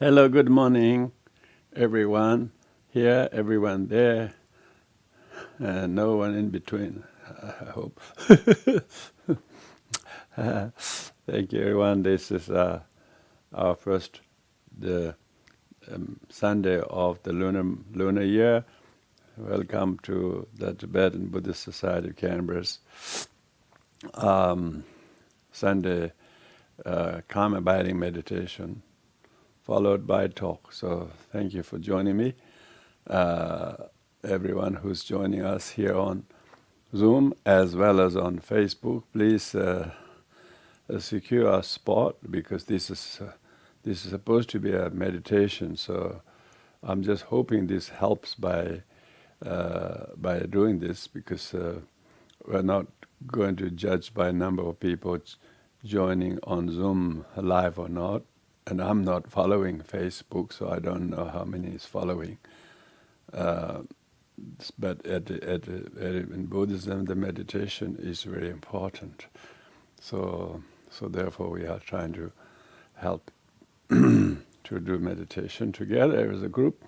Hello, good morning, everyone here, everyone there, and no one in between, I hope. Thank you, everyone. This is our first the Sunday of the lunar year. Welcome to the Tibetan Buddhist Society of Canberra's Sunday calm abiding meditation, followed by talk. So thank you for joining me. Everyone who's joining us here on Zoom as well as on Facebook, please secure a spot because this is supposed to be a meditation. So I'm just hoping this helps by doing this because we're not going to judge by number of people joining on Zoom live or not. And I'm not following Facebook, so I don't know how many is following. But in Buddhism, the meditation is very important. So therefore, we are trying to help to do meditation together as a group.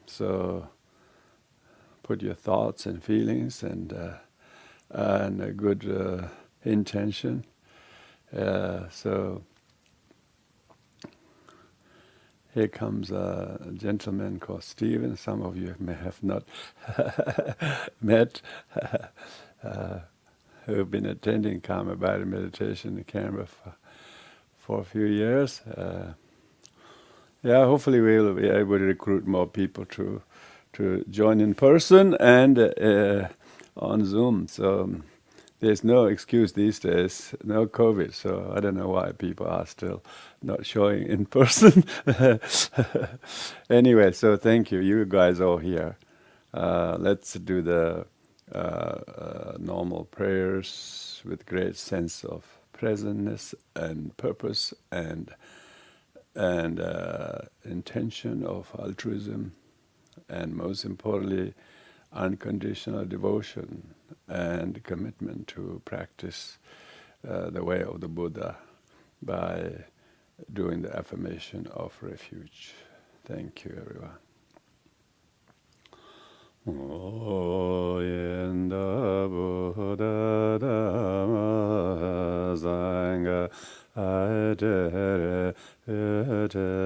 So put your thoughts and feelings and a good intention. So here comes a gentleman called Stephen. Some of you may have not met, who've been attending Karma Body Meditation in Canberra for a few years. Hopefully we'll be able to recruit more people to join in person and on Zoom. So there's no excuse these days, no COVID, so I don't know why people are still not showing in person. Anyway, so thank you. You guys all here. Let's do the normal prayers with great sense of presentness and purpose and intention of altruism, and most importantly, unconditional devotion and commitment to practice the way of the Buddha by doing the affirmation of refuge. Thank you, everyone. Oyenda Buddha Dhamma Sangha Aitere Itela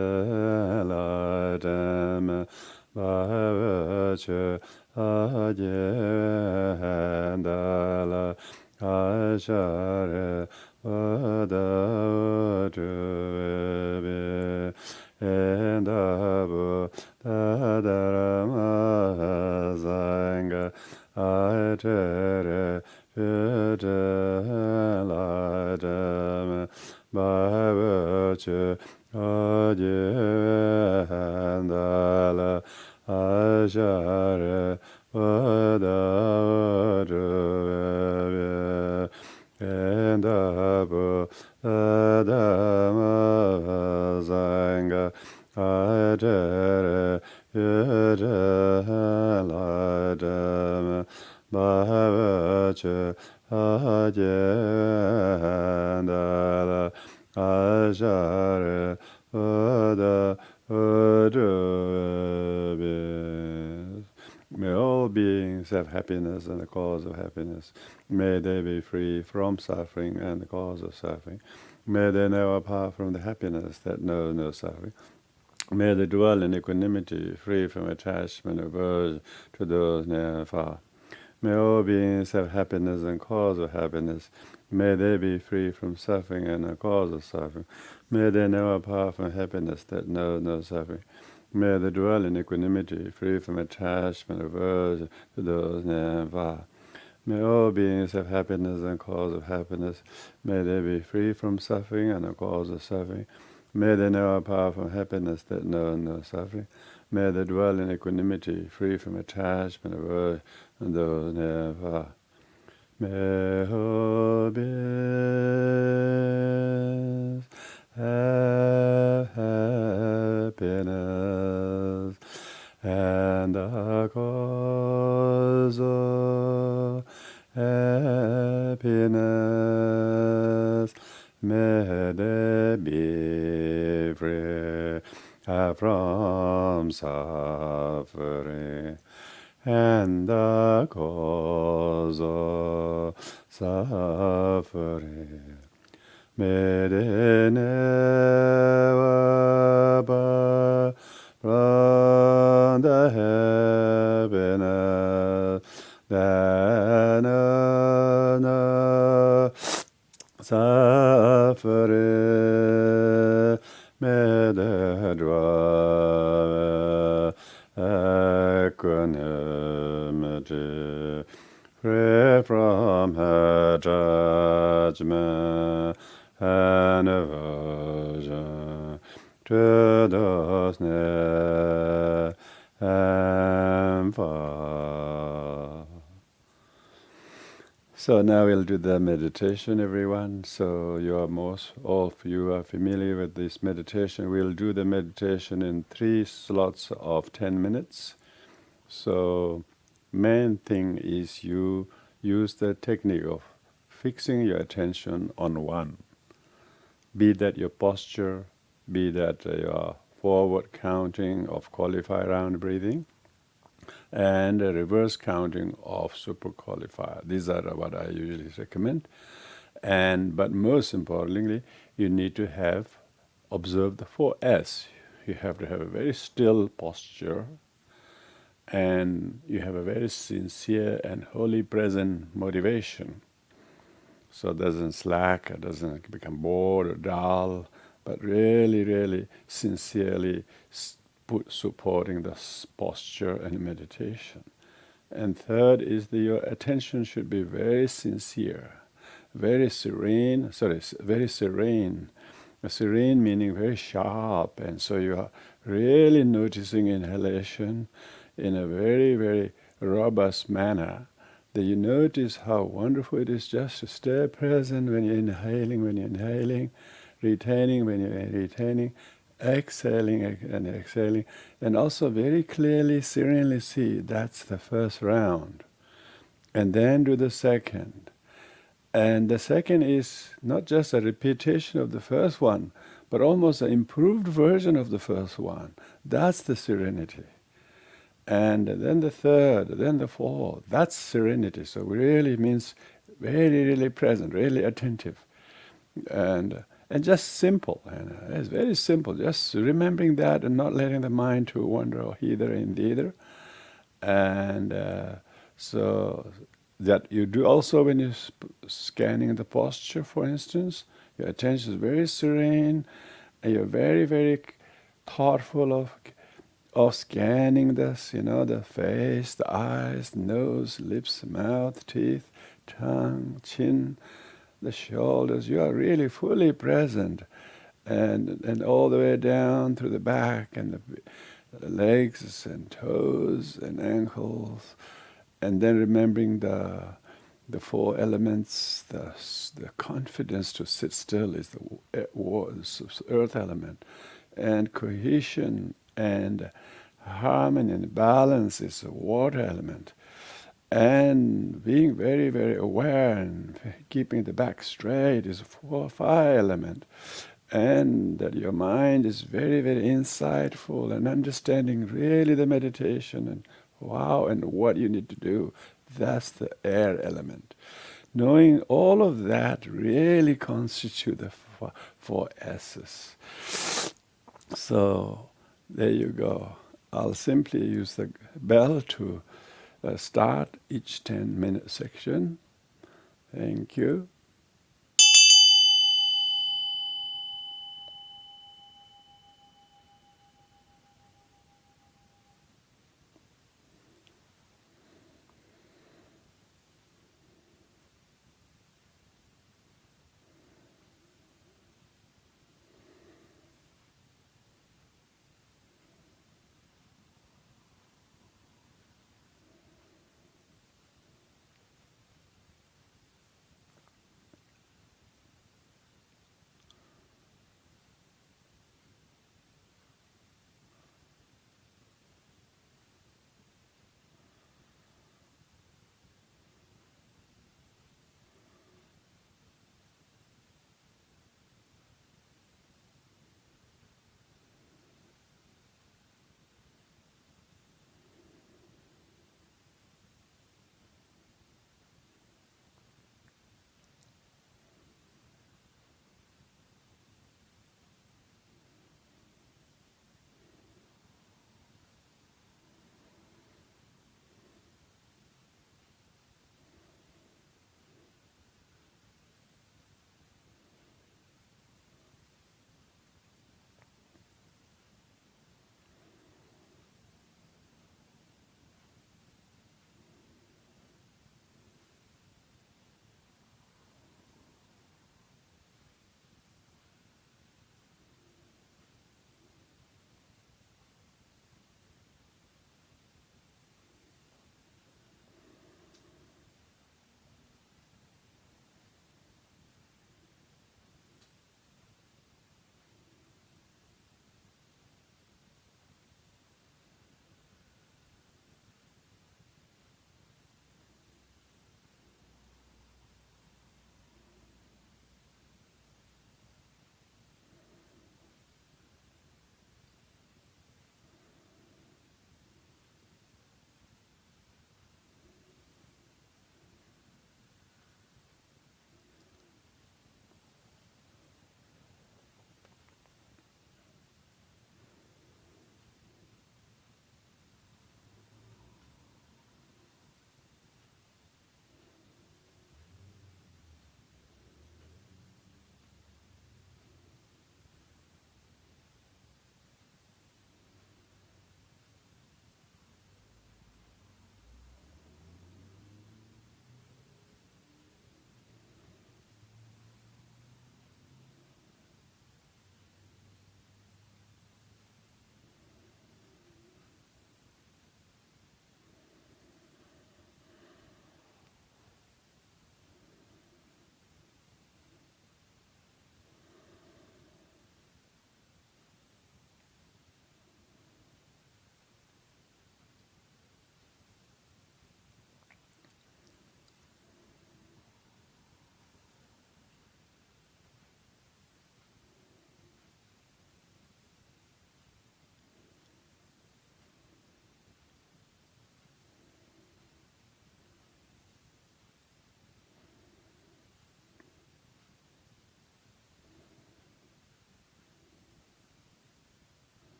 Dhamma Bhavacha Ajendala Ashare Vadavatuve Endabu Tadarama Sangha Aitere Itela Dhamma Bhavacha Ajendala Ashare Vadavatuve Endabu Tadama Sangha Aitere Itela Dhamma Bhavacha Ajendala Ashare Vadavatuve. May all beings have happiness and the cause of happiness. May they be free from suffering and the cause of suffering. May they know apart from the happiness that knows no suffering. May they dwell in equanimity, free from attachment or aversion to those near and far. May all beings have happiness and cause of happiness. May they be free from suffering and the cause of suffering. May they know apart from happiness that knows no suffering. May they dwell in equanimity, free from attachment or aversion to those near and far. May all beings have happiness and cause of happiness. May they be free from suffering and the cause of suffering. May they know apart from happiness that knows no suffering. May they dwell in equanimity, free from attachment or aversion to those near and far. May all beings have happiness, and the cause of happiness may they be free from suffering, and the cause of suffering. May they never part from the happiness that no suffering. May they draw equanimity, free from her judgment and aversion to those near and far. So now we'll do the meditation, everyone. So all of you are familiar with this meditation. We'll do the meditation in 3 slots of 10 minutes. So main thing is you use the technique of fixing your attention on one. Be that your posture, be that your forward counting of qualifier round breathing, and a reverse counting of super qualifier. These are what I usually recommend. But most importantly, you need to observe the 4S. You have to have a very still posture, and you have a very sincere and wholly present motivation. So it doesn't slack, it doesn't become bored or dull, but really, really sincerely supporting the posture and meditation. And third is that your attention should be very sincere, very serene. Very serene. Serene meaning very sharp, and so you are really noticing inhalation in a very, very robust manner. That you notice how wonderful it is just to stay present when you're inhaling, retaining when you're retaining, exhaling and exhaling, and also very clearly, serenely see that's the first round. And then do the second. And the second is not just a repetition of the first one, but almost an improved version of the first one. That's the serenity. And then the third, then the fourth. That's serenity. So really means very, really present, really attentive, and just simple. And it's very simple. Just remembering that and not letting the mind to wander hither and thither. And so that you do also when you're scanning the posture, for instance, your attention is very serene, and you're very, very thoughtful of scanning this, the face, the eyes, nose, lips, mouth, teeth, tongue, chin, the shoulders. You are really fully present, and all the way down through the back and the legs and toes and ankles, and then remembering the 4 elements. The confidence to sit still is the earth element, and cohesion and harmony and balance is the water element, and being very, very aware and keeping the back straight is the fire element, and that your mind is very, very insightful and understanding really the meditation and what you need to do. That's the air element. Knowing all of that really constitute the 4 S's. So there you go. I'll simply use the bell to start each 10-minute section. Thank you.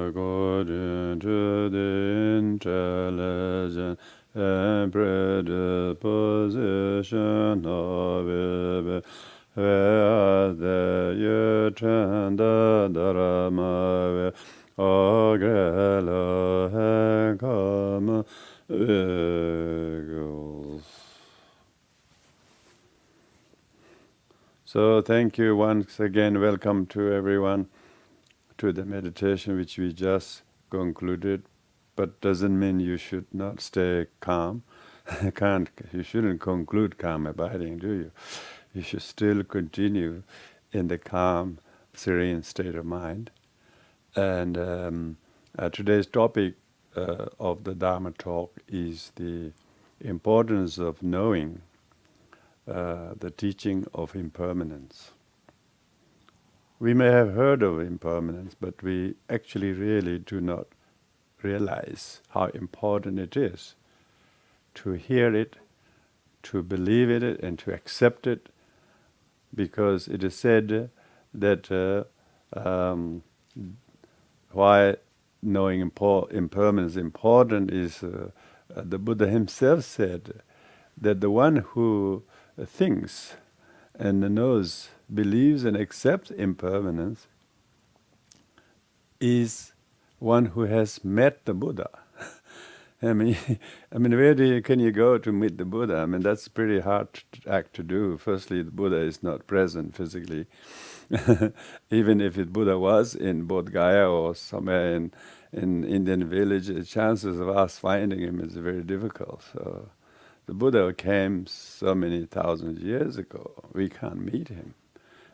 according to the intelligence and predisposition of it, where the eternal Dharma agrelo and come eagles. So thank you once again. Welcome to everyone to the meditation which we just concluded, but doesn't mean you should not stay calm. You shouldn't conclude calm abiding, do you? You should still continue in the calm, serene state of mind. And today's topic of the Dharma talk is the importance of knowing the teaching of impermanence. We may have heard of impermanence, but we actually really do not realize how important it is to hear it, to believe in it, and to accept it, because it is said that why knowing impermanence is important is the Buddha himself said that the one who thinks and knows, believes and accepts impermanence is one who has met the Buddha. I mean, where can you go to meet the Buddha? I mean, that's a pretty hard act to do. Firstly, the Buddha is not present physically. Even if the Buddha was in Bodh Gaya or somewhere in Indian village, the chances of us finding him is very difficult. So the Buddha came so many thousands of years ago. We can't meet him.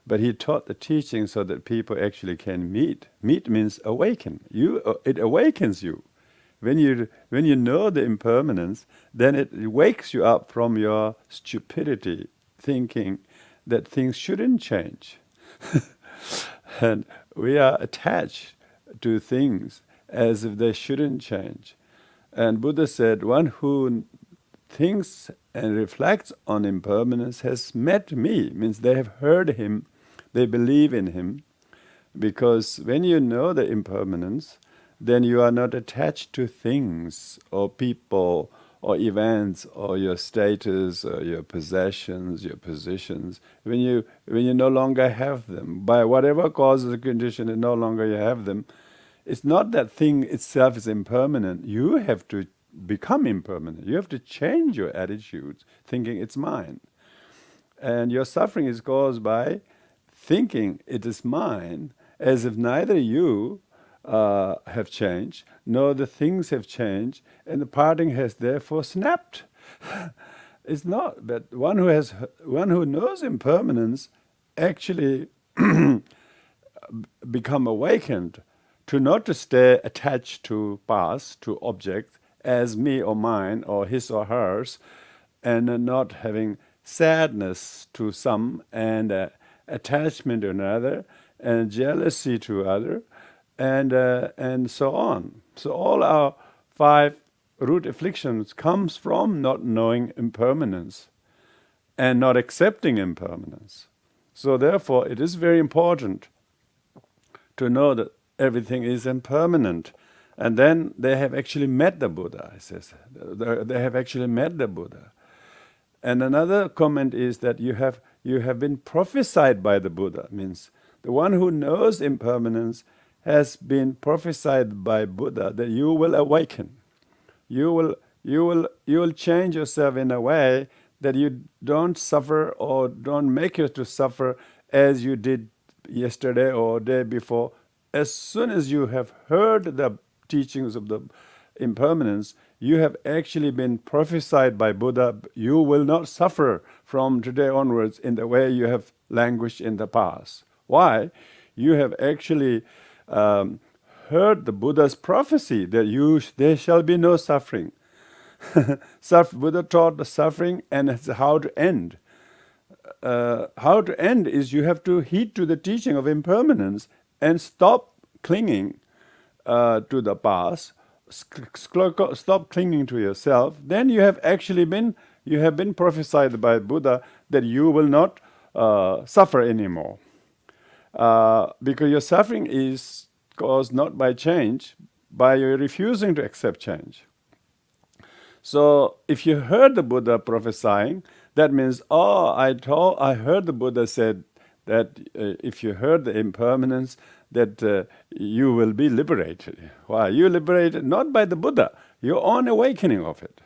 But he taught the teaching so that people actually can meet. Meet means awaken. It awakens you. When you know the impermanence, then it wakes you up from your stupidity, thinking that things shouldn't change. And we are attached to things as if they shouldn't change. And Buddha said, one who thinks and reflects on impermanence has met me, means they have heard him, they believe in him. Because when you know the impermanence, then you are not attached to things or people or events or your status or your possessions, your positions. When you no longer have them, by whatever causes or condition, and no longer you have them, it's not that thing itself is impermanent. You have to become impermanent. You have to change your attitudes, thinking it's mine. And your suffering is caused by thinking it is mine, as if neither you have changed, nor the things have changed, and the parting has therefore snapped. It's not, but one who knows impermanence actually become awakened to not to stay attached to past, to objects, as me or mine, or his or hers, and not having sadness to some, and attachment to another, and jealousy to other, and so on. So all our 5 root afflictions comes from not knowing impermanence and not accepting impermanence. So therefore, it is very important to know that everything is impermanent. And then they have actually met the Buddha, it says. They have actually met the Buddha. And another comment is that you have been prophesied by the Buddha. Means the one who knows impermanence has been prophesied by Buddha that you will awaken. You will change yourself in a way that you don't suffer or don't make you to suffer as you did yesterday or day before. As soon as you have heard the teachings of the impermanence, you have actually been prophesied by Buddha. You will not suffer from today onwards in the way you have languished in the past. Why? You have actually heard the Buddha's prophecy that there shall be no suffering. Buddha taught the suffering and how to end. How to end is you have to heed to the teaching of impermanence and stop clinging to the past, stop clinging to yourself. Then you have been prophesied by Buddha that you will not suffer anymore. Because your suffering is caused not by change, by your refusing to accept change. So if you heard the Buddha prophesying, that means, I heard the Buddha said that if you heard the impermanence, that you will be liberated. Why? You liberated not by the Buddha, your own awakening of it.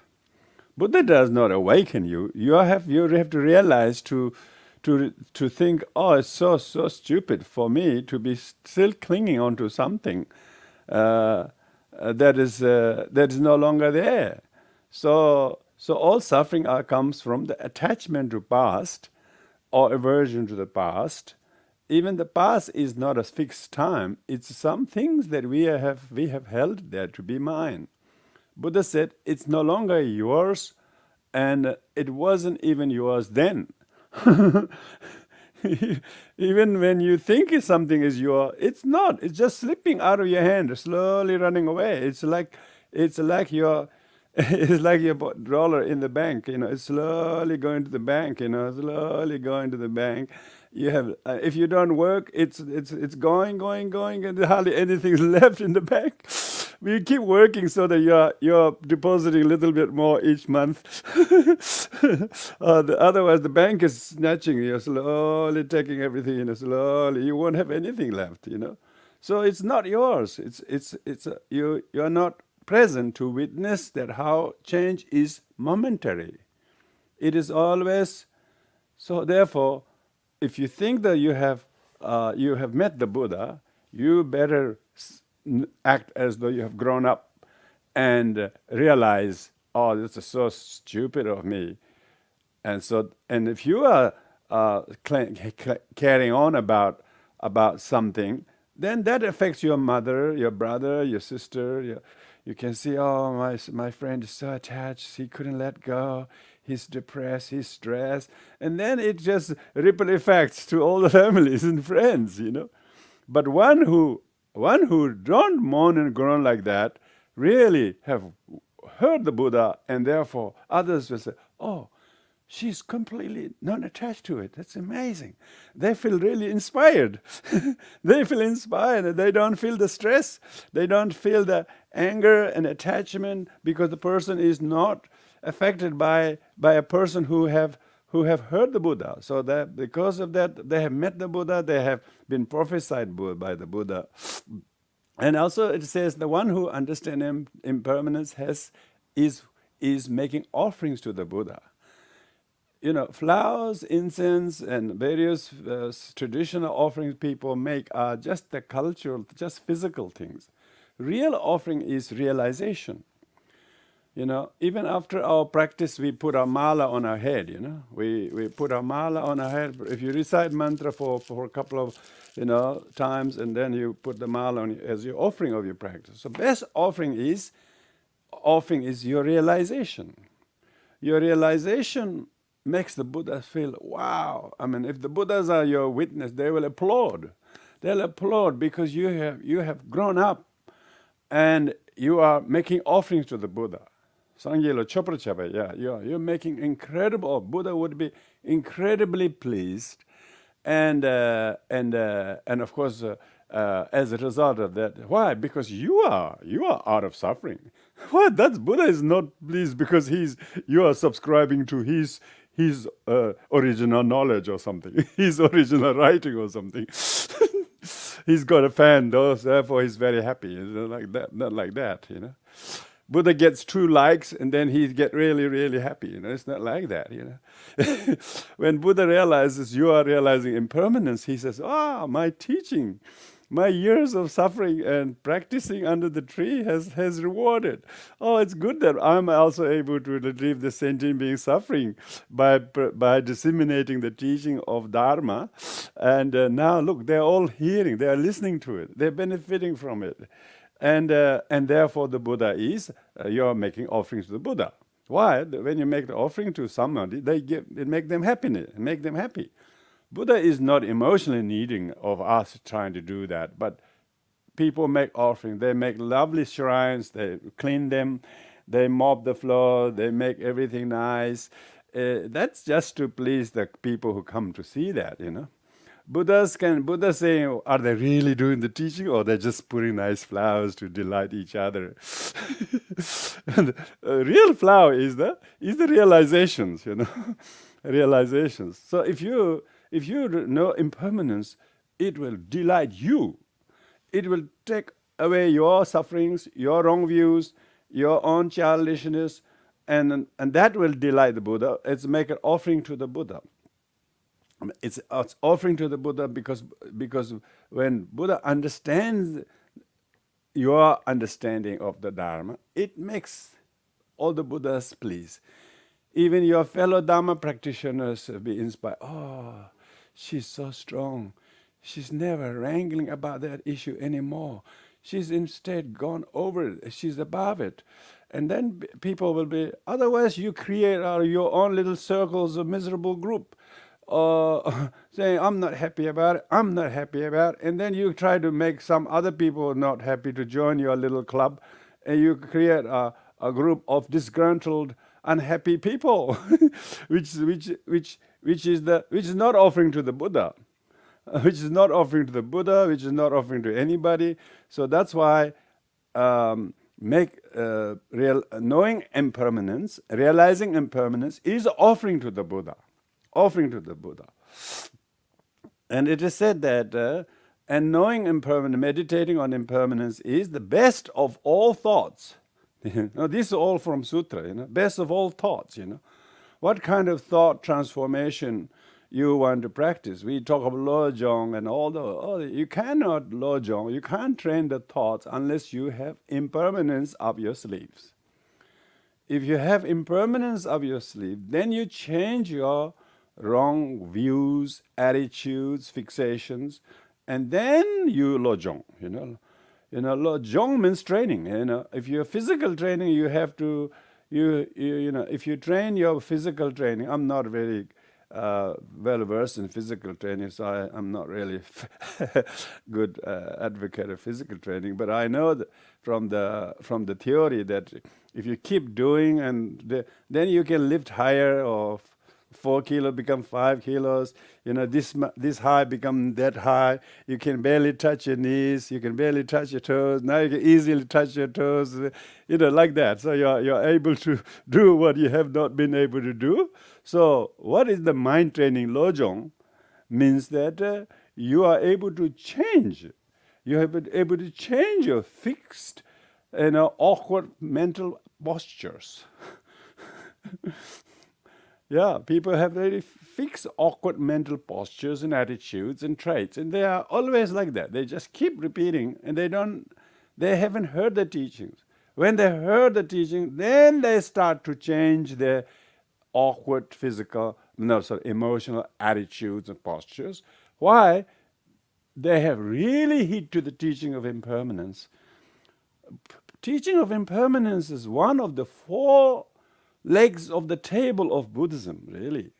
Buddha does not awaken you. You have to realize to think, oh, it's so stupid for me to be still clinging on to something that is no longer there. So all suffering comes from the attachment to past or aversion to the past. Even the past is not a fixed time. It's some things that we have held there to be mine. Buddha said it's no longer yours, and it wasn't even yours then. Even when you think something is yours, it's not. It's just slipping out of your hand, slowly running away. It's like your it's like your dollar in the bank. It's slowly going to the bank. Slowly going to the bank. You have if you don't work, it's going, and hardly anything's left in the bank. We keep working so that you're depositing a little bit more each month. Otherwise, the bank is snatching. You're slowly taking everything. Slowly, you won't have anything left. So it's not yours. You're not present to witness that how change is momentary. It is always so. Therefore, if you think that you have met the Buddha, you better act as though you have grown up and realize, oh, this is so stupid of me. And if you are carrying on about something, then that affects your mother, your brother, your sister. You can see, oh, my friend is so attached, he couldn't let go. He's depressed, he's stressed. And then it just ripple effects to all the families and friends, But one who don't moan and groan like that really have heard the Buddha, and therefore others will say, oh, she's completely not attached to it. That's amazing. They feel really inspired. They feel inspired, and they don't feel the stress. They don't feel the anger and attachment because the person is not affected by a person who have heard the Buddha. So that because of that, they have met the Buddha, they have been prophesied by the Buddha. And also it says the one who understands impermanence is making offerings to the Buddha. Flowers, incense, and various traditional offerings people make are just the cultural, just physical things. Real offering is realization. Even after our practice, we put our mala on our head, We put our mala on our head. If you recite mantra for a couple of, times, and then you put the mala on as your offering of your practice. So best offering is your realization. Your realization makes the Buddha feel, wow. I mean, if the Buddhas are your witness, they will applaud. They'll applaud because you have grown up and you are making offerings to the Buddha. Sangyelo Choprachabe, you're making incredible. Buddha would be incredibly pleased, and of course, as a result of that, why? Because you are out of suffering. What? That Buddha is not pleased because you are subscribing to his original knowledge or something, his original writing or something. He's got a fan, though, therefore he's very happy. Like that, not like that, Buddha gets 2 likes and then he get really, really happy. It's not like that, When Buddha realizes you are realizing impermanence, he says, my teaching, my years of suffering and practicing under the tree has rewarded. Oh, it's good that I'm also able to relieve the sentient being suffering by disseminating the teaching of Dharma. And now, look, they're all hearing, they are listening to it, they're benefiting from it. And therefore the Buddha is, you're making offerings to the Buddha. Why? When you make the offering to somebody, it make them happy. Buddha is not emotionally needing of us trying to do that, but people make offerings. They make lovely shrines, they clean them, they mop the floor, they make everything nice. That's just to please the people who come to see that, Buddha saying, are they really doing the teaching, or they're just putting nice flowers to delight each other? And real flower is the realizations, realizations. So if you know impermanence, it will delight you. It will take away your sufferings, your wrong views, your own childishness, and that will delight the Buddha. It's make an offering to the Buddha. It's offering to the Buddha because when Buddha understands your understanding of the Dharma, it makes all the Buddhas pleased. Even your fellow Dharma practitioners be inspired. Oh, she's so strong. She's never wrangling about that issue anymore. She's instead gone over it. She's above it. And then people will be, otherwise you create your own little circles of miserable group. Saying, I'm not happy about it, I'm not happy about it. And then you try to make some other people not happy to join your little club. And you create a group of disgruntled, unhappy people, which is not offering to the Buddha. Which is not offering to the Buddha, which is not offering to anybody. So that's why knowing impermanence, realizing impermanence is offering to the Buddha. Offering to the Buddha. And it is said that, and knowing impermanence, meditating on impermanence is the best of all thoughts. Now, this is all from Sutra, best of all thoughts, What kind of thought transformation you want to practice? We talk of Lojong and all you cannot Lojong, you can't train the thoughts unless you have impermanence up your sleeves. If you have impermanence up your sleeve, then you change your wrong views, attitudes, fixations, and then you lojong. Lojong means training. If you're physical training, you have to. If you train your physical training, I'm not very well versed in physical training, so I'm not really good advocate of physical training. But I know that from the theory that if you keep doing, and then you can lift higher, or 4 kilos become 5 kilos. This high become that high. You can barely touch your knees. You can barely touch your toes. Now you can easily touch your toes. Like that. So you're able to do what you have not been able to do. So what is the mind training lojong? Means that you are able to change. You are able to change your fixed, awkward mental postures. Yeah, people have very fixed, awkward mental postures and attitudes and traits, and they are always like that. They just keep repeating, and they haven't heard the teachings. When they heard the teaching, then they start to change their awkward emotional attitudes and postures. Why? They have really heed to the teaching of impermanence. Teaching of impermanence is one of the 4 legs of the table of Buddhism, really.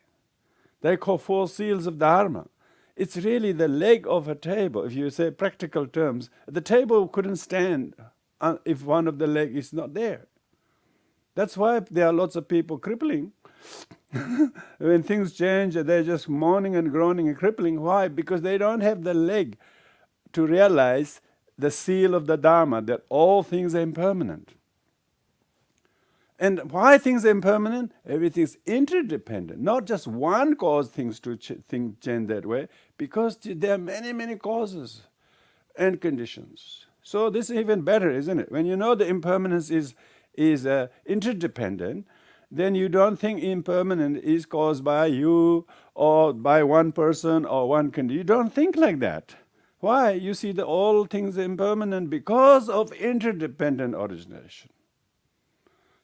They call 4 seals of Dharma. It's really the leg of a table. If you say practical terms, the table couldn't stand if one of the legs is not there. That's why there are lots of people crippling. When things change, they're just moaning and groaning and crippling. Why? Because they don't have the leg to realize the seal of the Dharma, that all things are impermanent. And why things are impermanent? Everything is interdependent. Not just one cause things to change that way, because there are many, many causes and conditions. So this is even better, isn't it? When you know the impermanence is interdependent, then you don't think impermanent is caused by you or by one person or one condition. You don't think like that. Why? You see that all things are impermanent because of interdependent origination.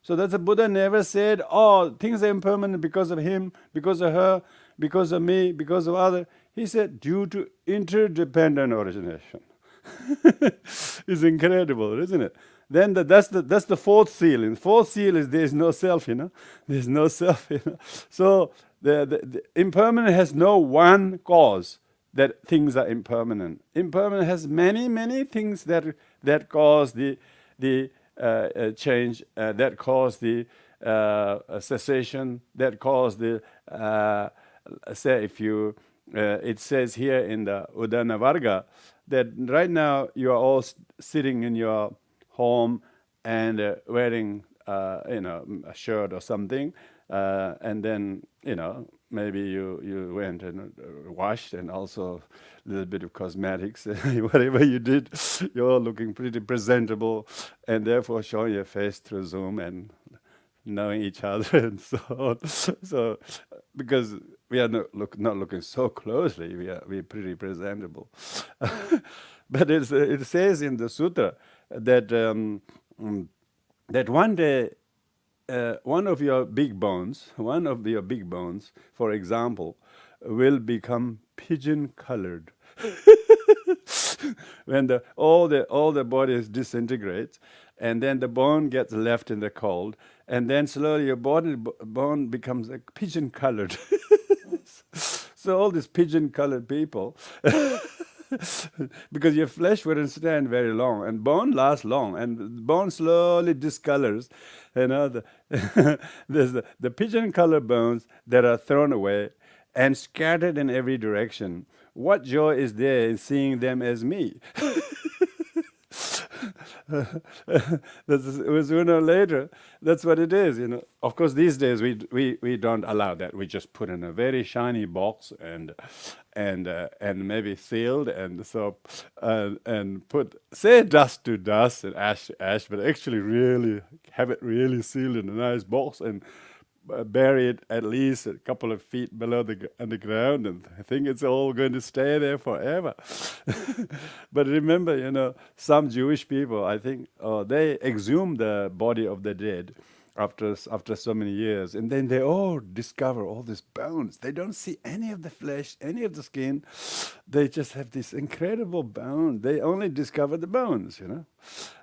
So that's the Buddha never said, things are impermanent because of him, because of her, because of me, because of other. He said, due to interdependent origination. It's incredible, isn't it? Then that's the 4th seal. And 4th seal is there's no self, There's no self, So the impermanent has no one cause that things are impermanent. Impermanent has many, many things that cause the change, that cause the cessation, that cause the say if you it says here in the Udana Varga that right now you are all sitting in your home and wearing, a shirt or something, and then, maybe you went and washed, and also a little bit of cosmetics, whatever you did, you're looking pretty presentable, and therefore showing your face through Zoom and knowing each other and so on. So, because we are not looking so closely, we're pretty presentable. But it says in the sutra that that one day one of your big bones, for example, will become pigeon colored. When all the body disintegrates, and then the bone gets left in the cold, and then slowly your bone becomes like pigeon colored. So all these pigeon colored people, because your flesh wouldn't stand very long, and bone lasts long, and bone slowly discolors. There's the pigeon colored bones that are thrown away and scattered in every direction. What joy is there in seeing them as me? Sooner or later, that's what it is. Of course, these days we don't allow that. We just put in a very shiny box and maybe sealed, and so and put, say, dust to dust and ash to ash, but actually really have it really sealed in a nice box and bury it at least a couple of feet below the ground, and I think it's all going to stay there forever. But remember, some Jewish people, I think, they exhume the body of the dead after so many years, and then they all discover all these bones. They don't see any of the flesh, any of the skin. They just have this incredible bone. They only discover the bones.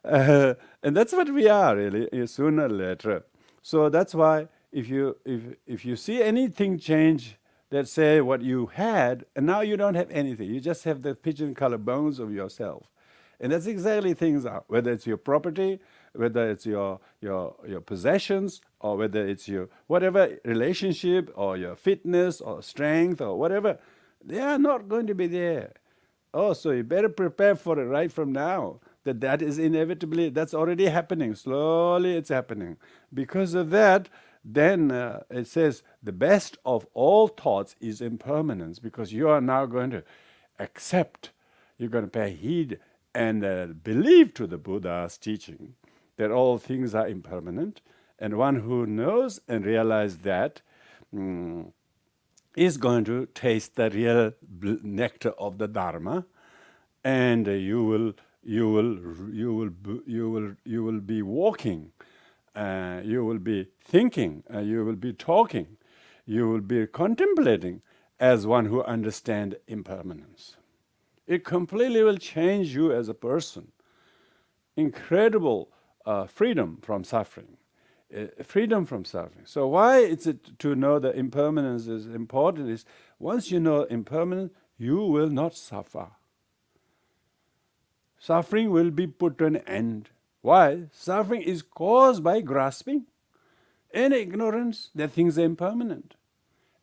And that's what we are really, sooner or later. So that's why if you see anything change, that say what you had, and now you don't have anything. You just have the pigeon-colored bones of yourself. And that's exactly things are. Whether it's your property, whether it's your possessions, or whether it's your whatever relationship, or your fitness, or strength, or whatever, they are not going to be there. Oh, so you better prepare for it right from now. That is inevitably, that's already happening. Slowly it's happening. Because of that, then it says the best of all thoughts is impermanence, because you are now going to accept, you're going to pay heed and believe to the Buddha's teaching that all things are impermanent. And one who knows and realizes that is going to taste the real nectar of the Dharma, and you will be walking. You will be thinking, you will be talking, you will be contemplating as one who understands impermanence. It completely will change you as a person. Incredible freedom from suffering. Freedom from suffering. So why is it to know that impermanence is important is once you know impermanence, you will not suffer. Suffering will be put to an end. Why? Suffering is caused by grasping and ignorance that things are impermanent.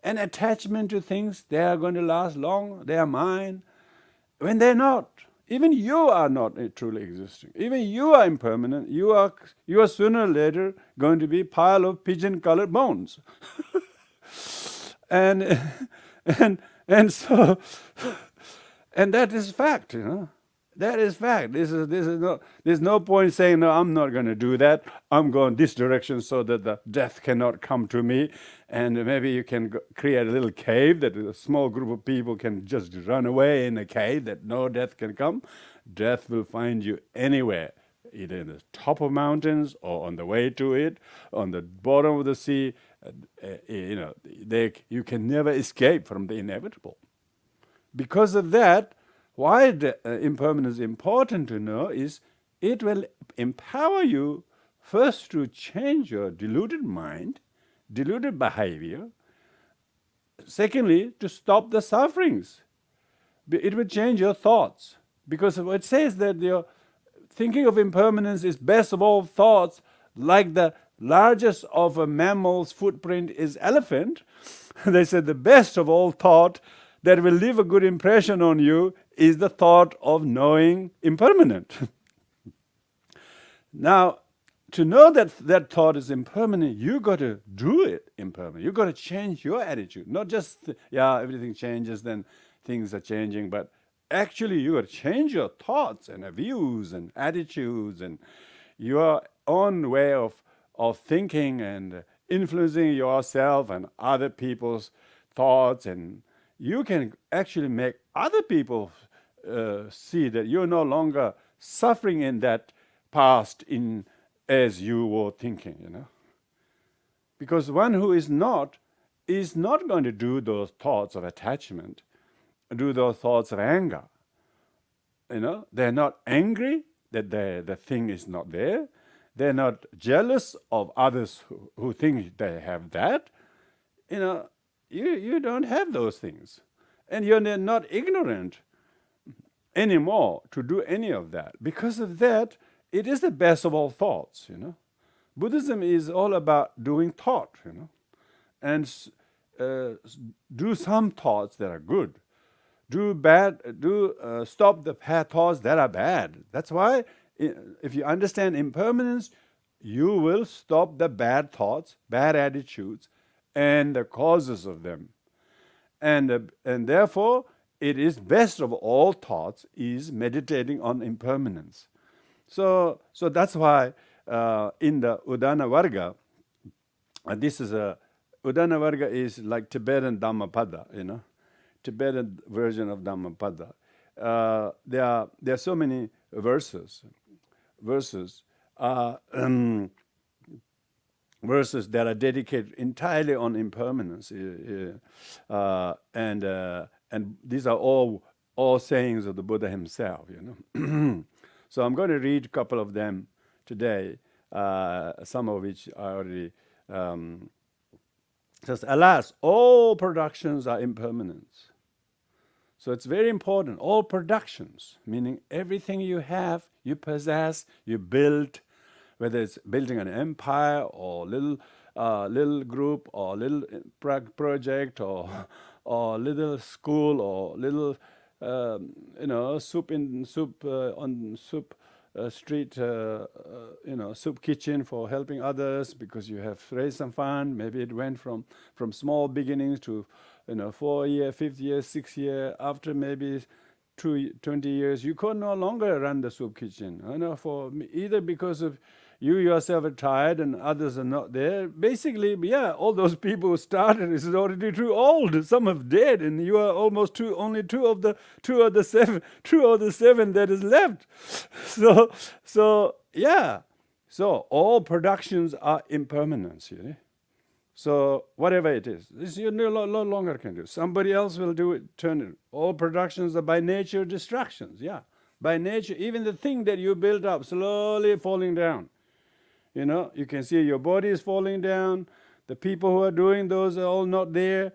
And attachment to things, they are going to last long, they are mine, when they're not. Even you are not truly existing. Even you are impermanent. You are sooner or later going to be a pile of pigeon-colored bones. and so, and that is fact, That is fact. There's no point saying, no, I'm not going to do that. I'm going this direction so that the death cannot come to me. And maybe you can create a little cave that a small group of people can just run away in a cave that no death can come. Death will find you anywhere, either in the top of mountains or on the way to it, on the bottom of the sea. You can never escape from the inevitable. Because of that, why the impermanence is important to know is it will empower you first to change your deluded mind, deluded behavior. Secondly, to stop the sufferings. It will change your thoughts. Because it says that your thinking of impermanence is best of all thoughts, like the largest of a mammal's footprint is elephant. They said the best of all thought that will leave a good impression on you is the thought of knowing impermanent. Now, to know that that thought is impermanent, you got to do it impermanent. You got to change your attitude. Not just, everything changes, then things are changing, but actually you got to change your thoughts and views and attitudes and your own way of thinking and influencing yourself and other people's thoughts. And you can actually make other people see that you're no longer suffering in that past as you were thinking, Because one who is not going to do those thoughts of attachment, do those thoughts of anger. They're not angry that the thing is not there. They're not jealous of others who think they have that. You don't have those things. And you're not ignorant anymore to do any of that. Because of that, it is the best of all thoughts, Buddhism is all about doing thought, and do some thoughts that are good. Stop the thoughts that are bad. That's why, if you understand impermanence, you will stop the bad thoughts, bad attitudes, and the causes of them. And therefore, it is best of all thoughts is meditating on impermanence. So that's why in the Udana Varga, this is Udana Varga is like Tibetan Dhammapada, Tibetan version of Dhammapada. There are so many verses that are dedicated entirely on impermanence, and these are all sayings of the Buddha himself, So I'm going to read a couple of them today, some of which I already says, alas, all productions are impermanence. So it's very important. All productions, meaning everything you have, you possess, you build, whether it's building an empire or little group or little project or little school or little soup street, soup kitchen for helping others because you have raised some fund. Maybe it went from small beginnings to 4 year, 5th year, 6th year. After maybe 20 years, you could no longer run the soup kitchen. For either because of you yourself are tired and others are not there. Basically, all those people who started is already too old. Some have dead, and you are almost only two of the seven that is left. So all productions are impermanence. So whatever it is, this you no longer can do. Somebody else will do it. Turn it. All productions are by nature distractions. By nature, even the thing that you built up slowly falling down. You can see your body is falling down. The people who are doing those are all not there.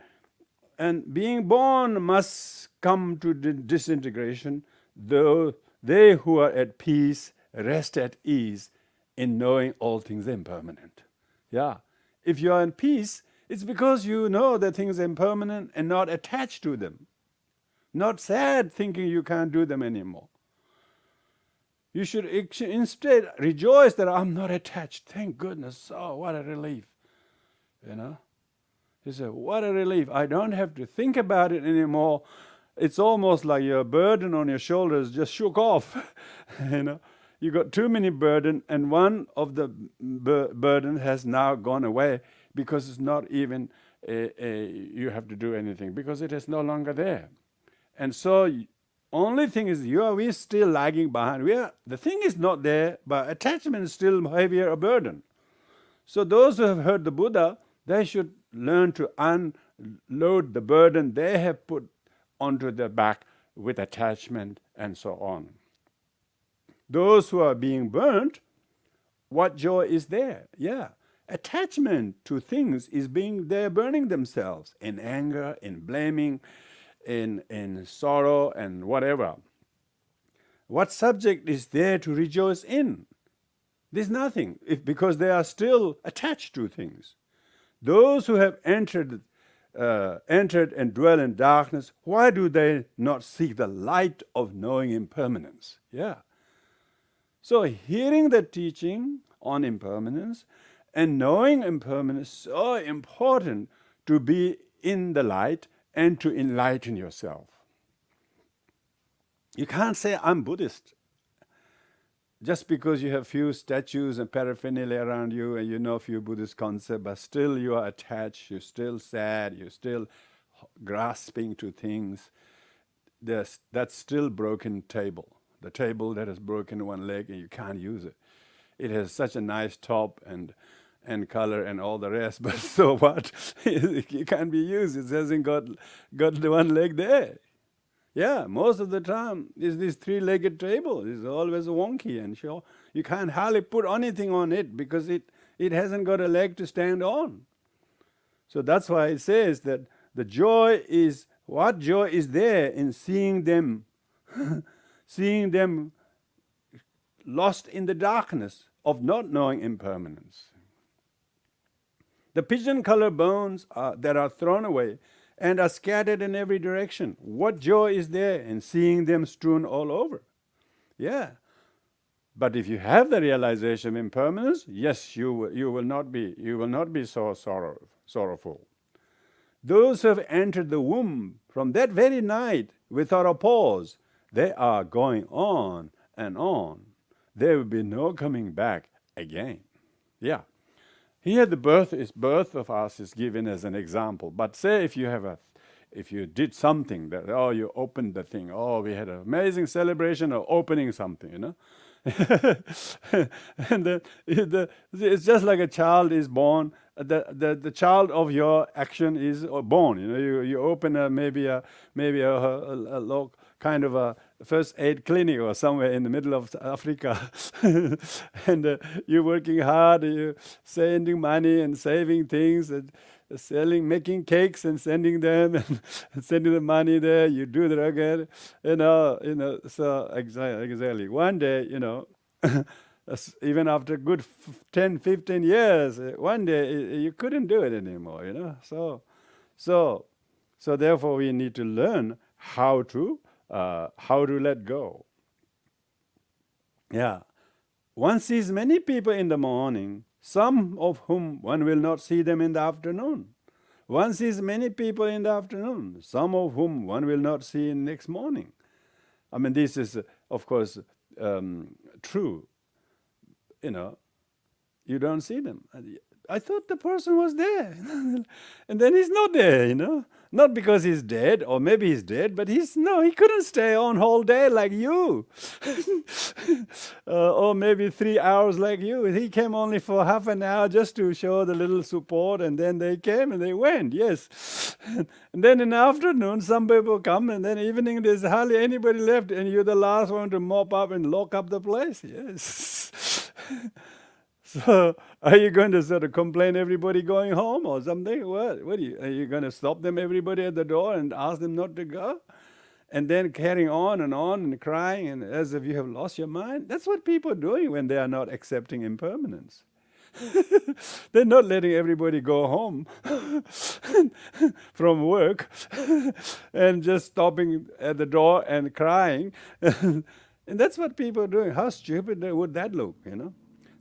And being born must come to disintegration, though they who are at peace rest at ease in knowing all things impermanent. If you are in peace, it's because you know that things are impermanent and not attached to them. Not sad thinking you can't do them anymore. You should instead rejoice that I'm not attached. Thank goodness. Oh, what a relief. You say, what a relief. I don't have to think about it anymore. It's almost like your burden on your shoulders just shook off. You got too many burden, and one of the burden has now gone away because it's not even you have to do anything because it is no longer there. And so only thing is we're still lagging behind. The thing is not there, but attachment is still heavier a burden. So those who have heard the Buddha, they should learn to unload the burden they have put onto their back with attachment and so on. Those who are being burnt, what joy is there? Attachment to things is they're burning themselves in anger, in blaming, in sorrow and whatever. What subject is there to rejoice in? There's nothing, because they are still attached to things. Those who have entered entered and dwell in darkness, why do they not seek the light of knowing impermanence? Yeah. So hearing the teaching on impermanence and knowing impermanence is so important to be in the light and to enlighten yourself. You can't say, I'm Buddhist. Just because you have few statues and paraphernalia around you and you know a few Buddhist concepts, but still you are attached, you're still sad, you're still grasping to things, that's still broken table. The table that has broken one leg and you can't use it. It has such a nice top and color and all the rest, but so what? It can't be used. It hasn't got the one leg there. Yeah, most of the time is this three-legged table. It's always wonky and sure. You can't hardly put anything on it because it hasn't got a leg to stand on. So that's why it says that the joy is, what joy is there in seeing them, seeing them lost in the darkness of not knowing impermanence. The pigeon-colored bones that are thrown away and are scattered in every direction. What joy is there in seeing them strewn all over? Yeah. But if you have the realization of impermanence, yes, you will not be so sorrowful. Those who have entered the womb from that very night without a pause, they are going on and on. There will be no coming back again. Yeah. Here the birth of us is given as an example. But say if you did something that, you opened the thing, we had an amazing celebration of opening something, you know. And it's just like a child is born. The child of your action is born. You know, you open maybe a low kind of a first aid clinic or somewhere in the middle of Africa, and you're working hard. You're sending money and saving things and making cakes and sending them and sending the money there. You do the again, you know. So exactly. One day, you know, even after good 10, 15 years, one day you couldn't do it anymore, you know. So therefore we need to learn how to let go. Yeah. One sees many people in the morning, some of whom one will not see them in the afternoon. One sees many people in the afternoon, some of whom one will not see in next morning. I mean, this is, of course, true. You know, you don't see them. I thought the person was there. And then he's not there, you know. Not because he's dead, or maybe he's dead, but he couldn't stay on whole day like you. Or maybe 3 hours like you. He came only for half an hour just to show the little support, and then they came and they went, yes. And then in the afternoon, some people come, and then evening there's hardly anybody left, and you're the last one to mop up and lock up the place, yes. So, are you going to sort of complain everybody going home or something? What are you going to stop them, everybody at the door, and ask them not to go? And then carrying on and crying and as if you have lost your mind? That's what people are doing when they are not accepting impermanence. They're not letting everybody go home from work and just stopping at the door and crying. And that's what people are doing. How stupid would that look, you know?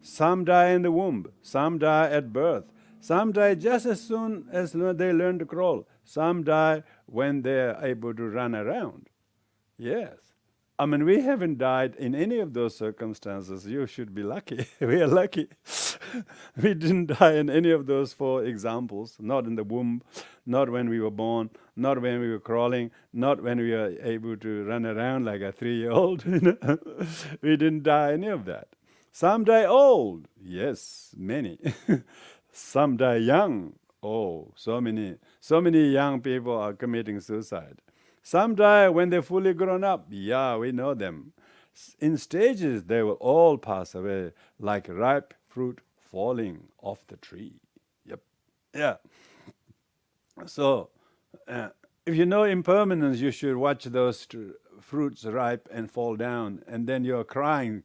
Some die in the womb, some die at birth, some die just as soon as they learn to crawl, some die when they're able to run around. Yes. I mean, we haven't died in any of those circumstances. You should be lucky. We are lucky. We didn't die in any of those 4 examples, not in the womb, not when we were born, not when we were crawling, not when we were able to run around like a 3-year-old. You know? We didn't die any of that. Some die old. Yes, many. Some die young. Oh, so many young people are committing suicide. Some die when they're fully grown up. Yeah, we know them. In stages, they will all pass away like ripe fruit falling off the tree. Yep. Yeah. So, if you know impermanence, you should watch those fruits ripe and fall down, and then you're crying.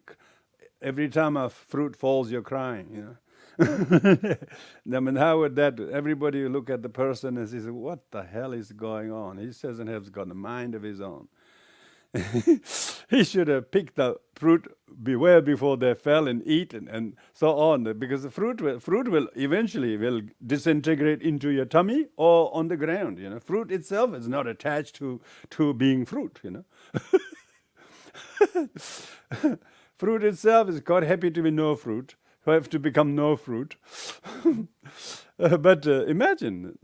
Every time a fruit falls, you're crying, you know. I mean, how would that, everybody will look at the person and says, what the hell is going on? He doesn't have got a mind of his own. He should have picked the fruit beware before they fell and eat and so on, because the fruit will eventually will disintegrate into your tummy or on the ground. Fruit itself is not attached to being fruit. Fruit itself is quite happy to be no fruit, have to become no fruit. But imagine,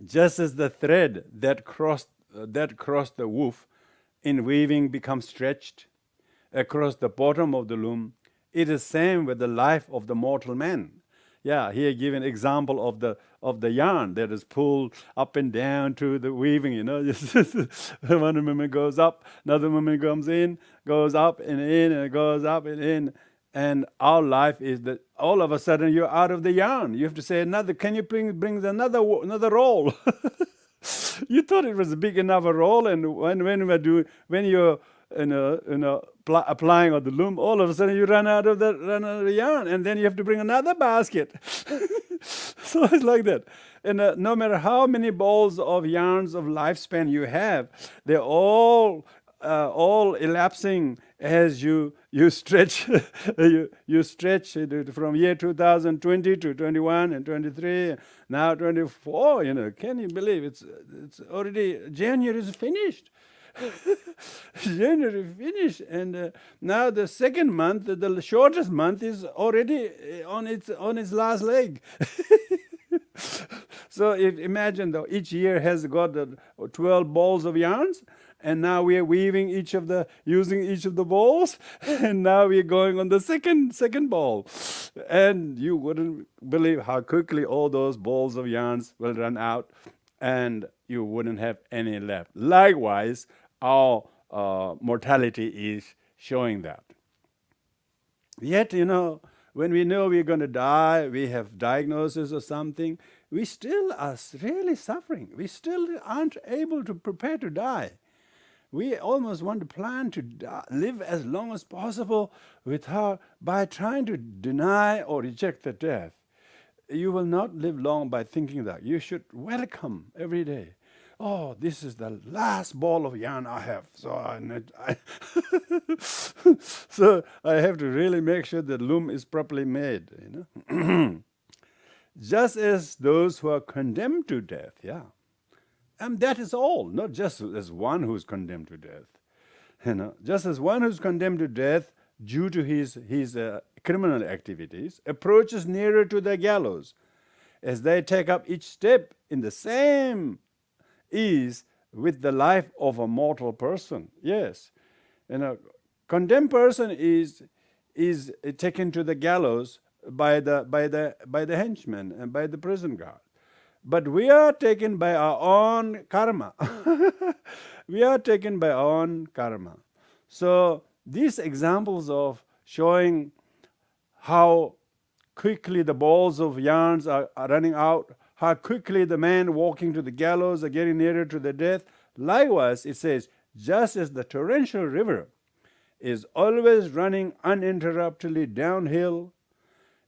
just as the thread that crossed the woof in weaving becomes stretched across the bottom of the loom, it is same with the life of the mortal man. Yeah, here give an example of the yarn that is pulled up and down to the weaving. One woman goes up, another woman comes in, goes up and in, and goes up and in. And our life is that all of a sudden you're out of the yarn. You have to say another. Can you bring another roll? You thought it was a big enough a roll, and when you're applying on the loom, all of a sudden you run out of the yarn, and then you have to bring another basket. So it's like that. And no matter how many balls of yarns of lifespan you have, they're all elapsing as you stretch. you stretch from year 2020 to 21 and 23, now 24. Can you believe it's already January is finished. January finished, and now the second month, the shortest month, is already on its last leg. So imagine though, each year has got 12 balls of yarns, and now we are weaving using each of the balls, and now we are going on the second ball, and you wouldn't believe how quickly all those balls of yarns will run out, and you wouldn't have any left. Likewise, our mortality is showing that. Yet, when we know we're going to die, we have diagnosis or something, we still are really suffering. We still aren't able to prepare to die. We almost want to plan to live as long as possible by trying to deny or reject the death. You will not live long by thinking that. You should welcome every day. Oh, this is the last ball of yarn I have. So I have to really make sure the loom is properly made. Just as those who are condemned to death, and that is all, not just as one who is condemned to death. Just as one who is condemned to death due to his criminal activities approaches nearer to the gallows, as they take up each step in the same ease with the life of a mortal person. Yes, condemned person is taken to the gallows by the henchman and by the prison guard. But we are taken by our own karma. We are taken by our own karma. So these examples of showing how quickly the balls of yarns are running out, how quickly the man walking to the gallows are getting nearer to the death. Likewise, it says, just as the torrential river is always running uninterruptedly downhill,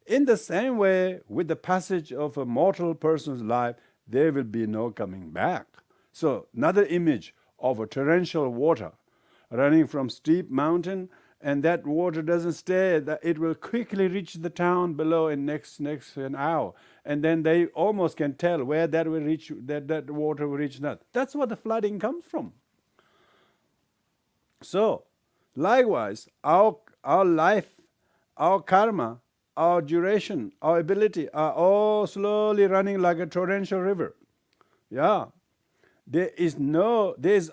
in the same way, with the passage of a mortal person's life, there will be no coming back. So, another image of a torrential water running from steep mountain, and that water doesn't stay. It will quickly reach the town below in next an hour, and then they almost can tell where that will reach. That water will reach. Not. That's what the flooding comes from. So, likewise, our life, our karma, our duration, our ability are all slowly running like a torrential river. Yeah. There is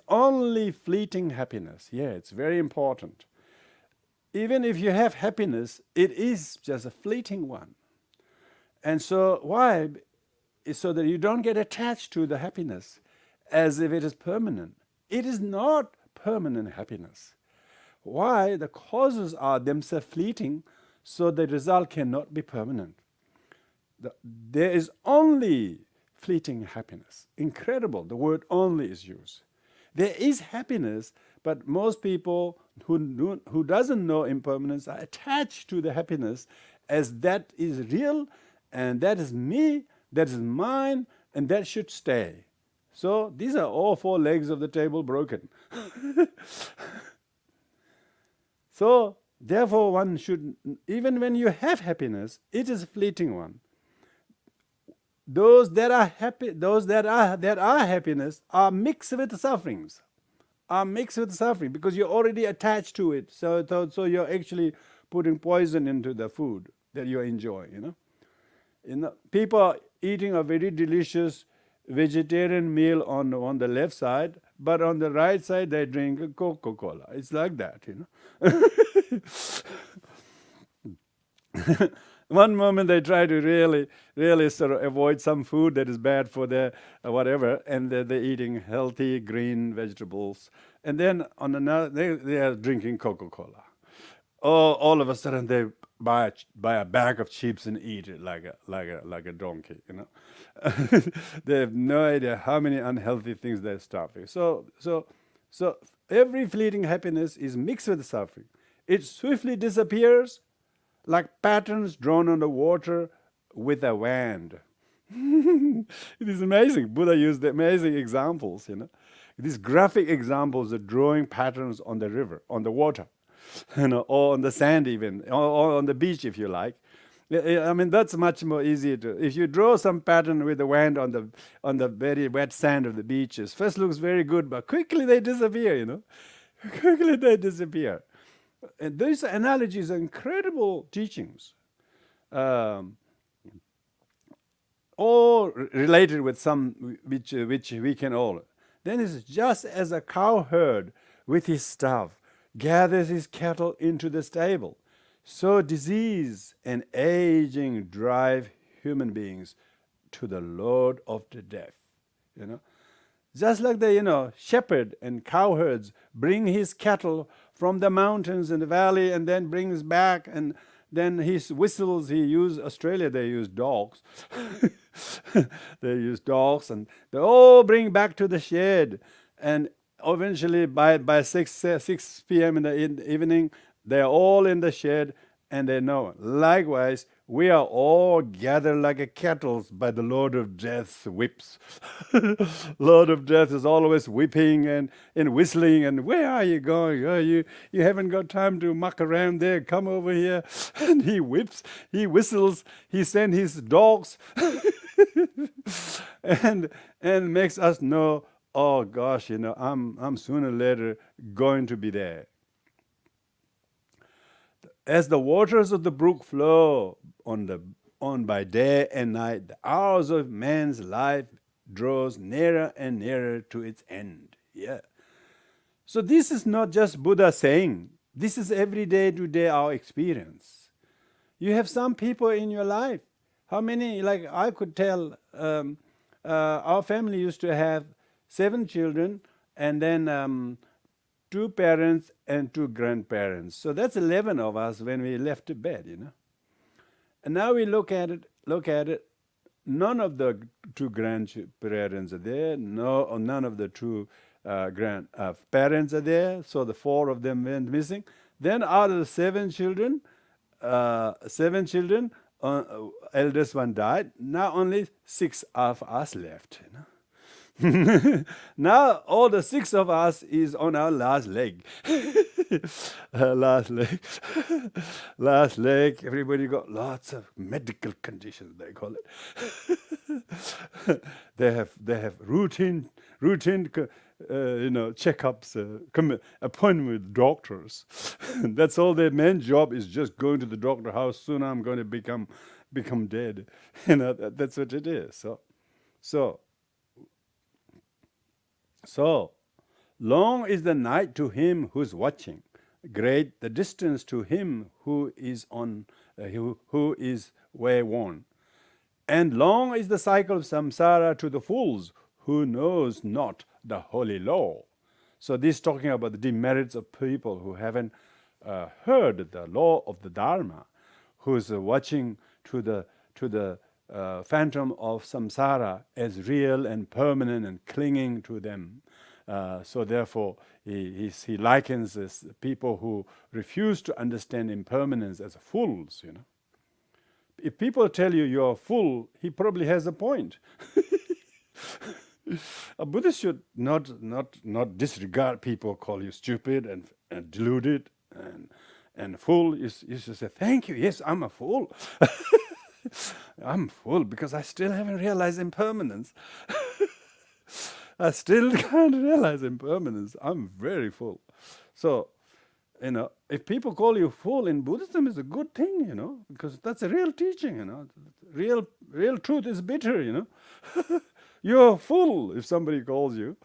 only fleeting happiness. Yeah, it's very important. Even if you have happiness, it is just a fleeting one. And so why? It's so that you don't get attached to the happiness as if it is permanent. It is not permanent happiness. Why? The causes are themselves fleeting, so the result cannot be permanent. There is only fleeting happiness. Incredible, the word only is used. There is happiness, but most people who doesn't know impermanence are attached to the happiness as that is real, and that is me, that is mine, and that should stay. So these are all four legs of the table broken. So therefore one should, even when you have happiness, it is a fleeting one. Those that are happy, those that are happiness are mixed with sufferings, because you're already attached to it. So you're actually putting poison into the food that you enjoy. People are eating a very delicious vegetarian meal on the left side, but on the right side they drink a Coca-Cola. It's like that. One moment they try to really sort of avoid some food that is bad for their whatever, and they're eating healthy green vegetables. And then on another, they are drinking Coca-Cola. All of a sudden they buy a bag of chips and eat it like a donkey. They have no idea how many unhealthy things they're stuffing. So every fleeting happiness is mixed with suffering. It swiftly disappears like patterns drawn on the water with a wand. It is amazing. Buddha used amazing examples, These graphic examples of drawing patterns on the river, on the water, or on the sand even, or on the beach if you like. I mean, that's much more easier to, if you draw some pattern with the wand on the very wet sand of the beaches, first looks very good, but quickly they disappear, Quickly they disappear. And these analogies are incredible teachings, all related with some which we can all. Then it's just as a cowherd with his staff gathers his cattle into the stable, so disease and aging drive human beings to the Lord of the death. Just like the shepherd and cowherds bring his cattle from the mountains and the valley and then brings back, and then he whistles. Australia, they use dogs. They use dogs, and they all bring back to the shed. And eventually by 6 p.m. in the evening, they're all in the shed, and they know. Likewise, we are all gathered like a cattle by the Lord of Death's whips. Lord of Death is always whipping and whistling, and where are you going? Oh, you haven't got time to muck around there. Come over here. And he whips, he whistles, he sends his dogs and makes us know, oh gosh, I'm sooner or later going to be there. As the waters of the brook flow on by day and night, the hours of man's life draws nearer and nearer to its end. Yeah. So this is not just Buddha saying. This is every day to day our experience. You have some people in your life. How many? Like I could tell, our family used to have 7 children, and then 2 parents and 2 grandparents. So that's 11 of us when we left to bed, And now we look at it. None of the 2 grandparents are there. No, none of the 2 parents are there. So the 4 of them went missing. Then out of the 7 children, eldest one died. Now only 6 of us left, Now all the 6 of us is on our last leg. Last leg. Everybody got lots of medical conditions, they call it. They have routine checkups, appointment with doctors. That's all their main job is, just going to the doctor. How soon I'm going to become dead? That's what it is. So long is the night to him who's watching, great the distance to him who is wayworn, and long is the cycle of samsara to the fools who knows not the holy law. So this is talking about the demerits of people who haven't heard the law of the Dharma, who's watching to the phantom of samsara as real and permanent and clinging to them. So therefore, he likens this people who refuse to understand impermanence as fools. If people tell you you're a fool, he probably has a point. A Buddhist should not disregard people call you stupid and deluded and fool. You should say, thank you, yes, I'm a fool. I'm full because I still haven't realized impermanence. I still can't realize impermanence. I'm very full. So, if people call you fool in Buddhism, is a good thing, because that's a real teaching, Real truth is bitter, You're full if somebody calls you.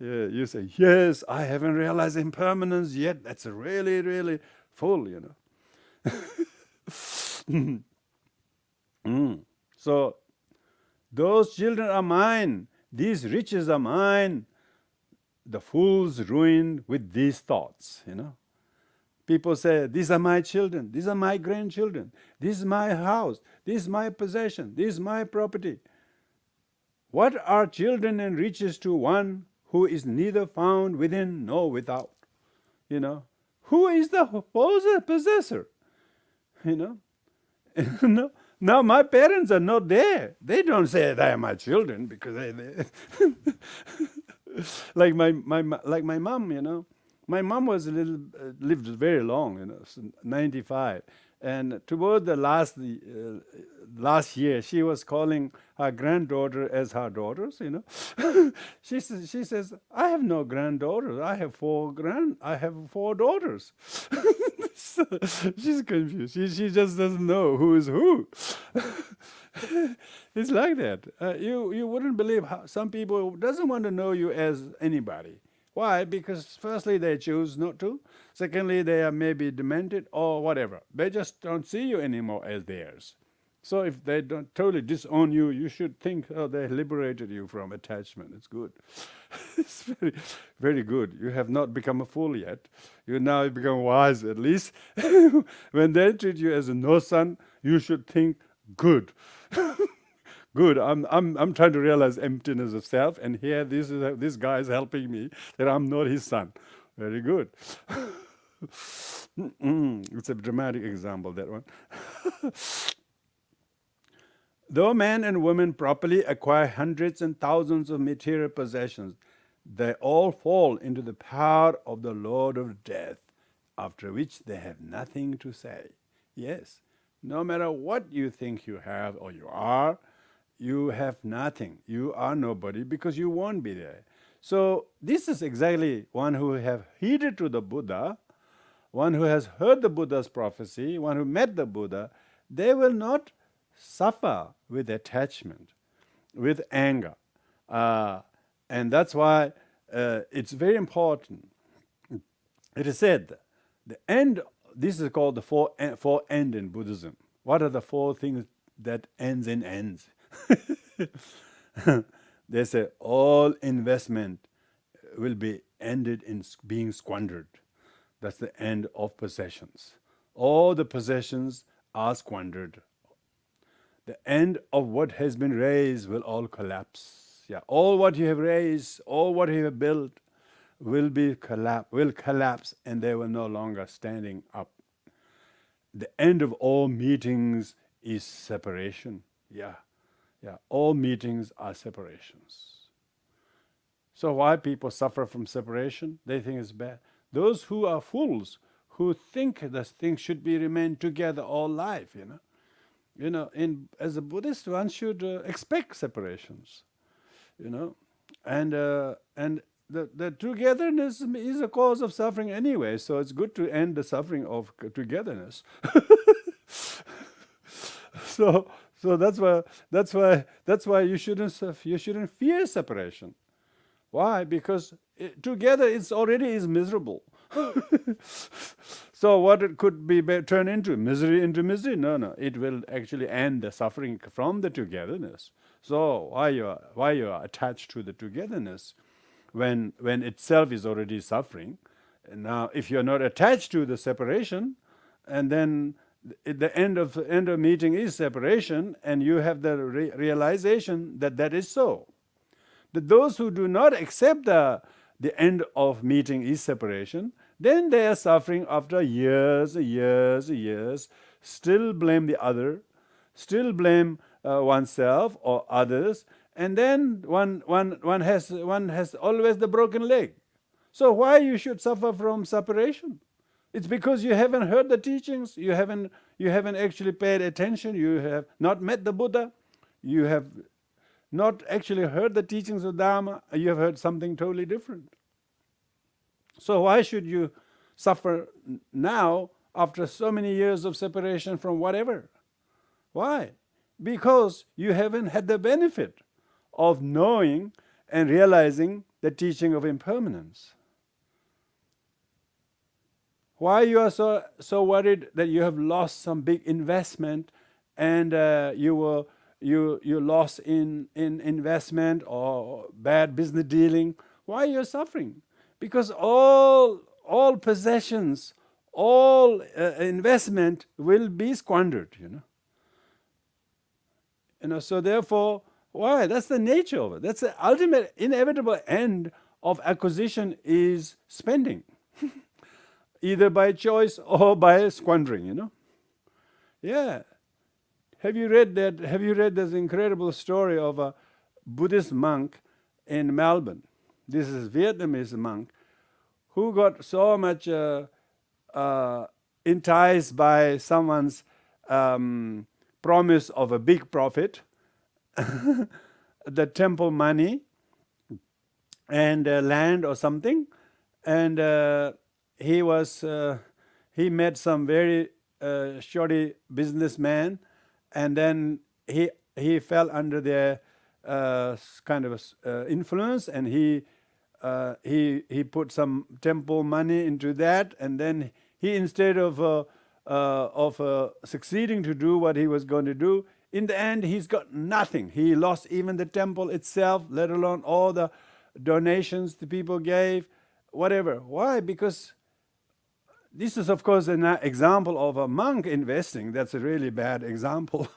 Yeah, you say, yes, I haven't realized impermanence yet. That's really, really full, So, those children are mine. These riches are mine. The fool's ruined with these thoughts, People say, these are my children. These are my grandchildren. This is my house. This is my possession. This is my property. What are children and riches to one who is neither found within nor without? Who is the possessor? Now my parents are not there. They don't say they are my children because they like my mom, My mom was lived very long, 95, and toward the last year, she was calling her granddaughter as her daughters. She says, I have no granddaughters. I have four daughters. So she's confused. She just doesn't know who is who. It's like that. You wouldn't believe how some people doesn't want to know you as anybody. Why? Because firstly, they choose not to. Secondly, they are maybe demented or whatever. They just don't see you anymore as theirs. So if they don't totally disown you, you should think, oh, they liberated you from attachment. It's good. It's very, very good. You have not become a fool yet. You now become wise at least. When they treat you as a no-son, you should think, good. Good. I'm trying to realize emptiness of self, and here this guy is helping me that I'm not his son. Very good. It's a dramatic example, that one. Though man and woman properly acquire hundreds and thousands of material possessions, they all fall into the power of the Lord of Death, after which they have nothing to say. Yes, no matter what you think you have or you have nothing. You are nobody because you won't be there. So this is exactly one who have heeded to the Buddha, one who has heard the Buddha's prophecy, one who met the Buddha. They will not suffer with attachment, with anger. And that's why it's very important. It is said, the end, this is called the four end in Buddhism. What are the four things that ends in ends? They say all investment will be ended in being squandered. That's the end of possessions. All the possessions are squandered. The end of what has been raised will all collapse. Yeah, all what you have raised, all what you have built will collapse, and they will no longer standing up. The end of all meetings is separation. Yeah, all meetings are separations. So why people suffer from separation? They think it's bad. Those who are fools, who think that things should be remain together all life, as a Buddhist, one should expect separations, and the togetherness is a cause of suffering anyway. So it's good to end the suffering of togetherness. So that's why you shouldn't fear separation. Why? Because together it's already is miserable. So what it could be turned into misery? No, it will actually end the suffering from the togetherness. So why you are attached to the togetherness when itself is already suffering? And now if you are not attached to the separation, and then the end of meeting is separation, and you have the realization that is so. That those who do not accept the the end of meeting is separation, then they are suffering after years, still blame the other, still blame oneself or others, and then one has always the broken leg. So why you should suffer from separation? It's because you haven't heard the teachings, you haven't actually paid attention, you have not met the Buddha, you have not actually heard the teachings of Dharma, you have heard something totally different. So why should you suffer now after so many years of separation from whatever? Why? Because you haven't had the benefit of knowing and realizing the teaching of impermanence. Why you are so worried that you have lost some big investment and you lost in investment or bad business dealing? Why you are suffering? Because all possessions, all investment will be squandered. So therefore, why? That's the nature of it. That's the ultimate, inevitable end of acquisition is spending. Either by choice or by squandering, Yeah. Have you read this incredible story of a Buddhist monk in Melbourne? This is a Vietnamese monk who got so much enticed by someone's promise of a big profit, the temple money and land or something, and he met some very shoddy businessman, and then he fell under their kind of influence, and he put some temple money into that, and then he, instead of succeeding to do what he was going to do, in the end he's got nothing. He lost even the temple itself, let alone all the donations the people gave, whatever. Why? Because this is, of course, an example of a monk investing. That's a really bad example.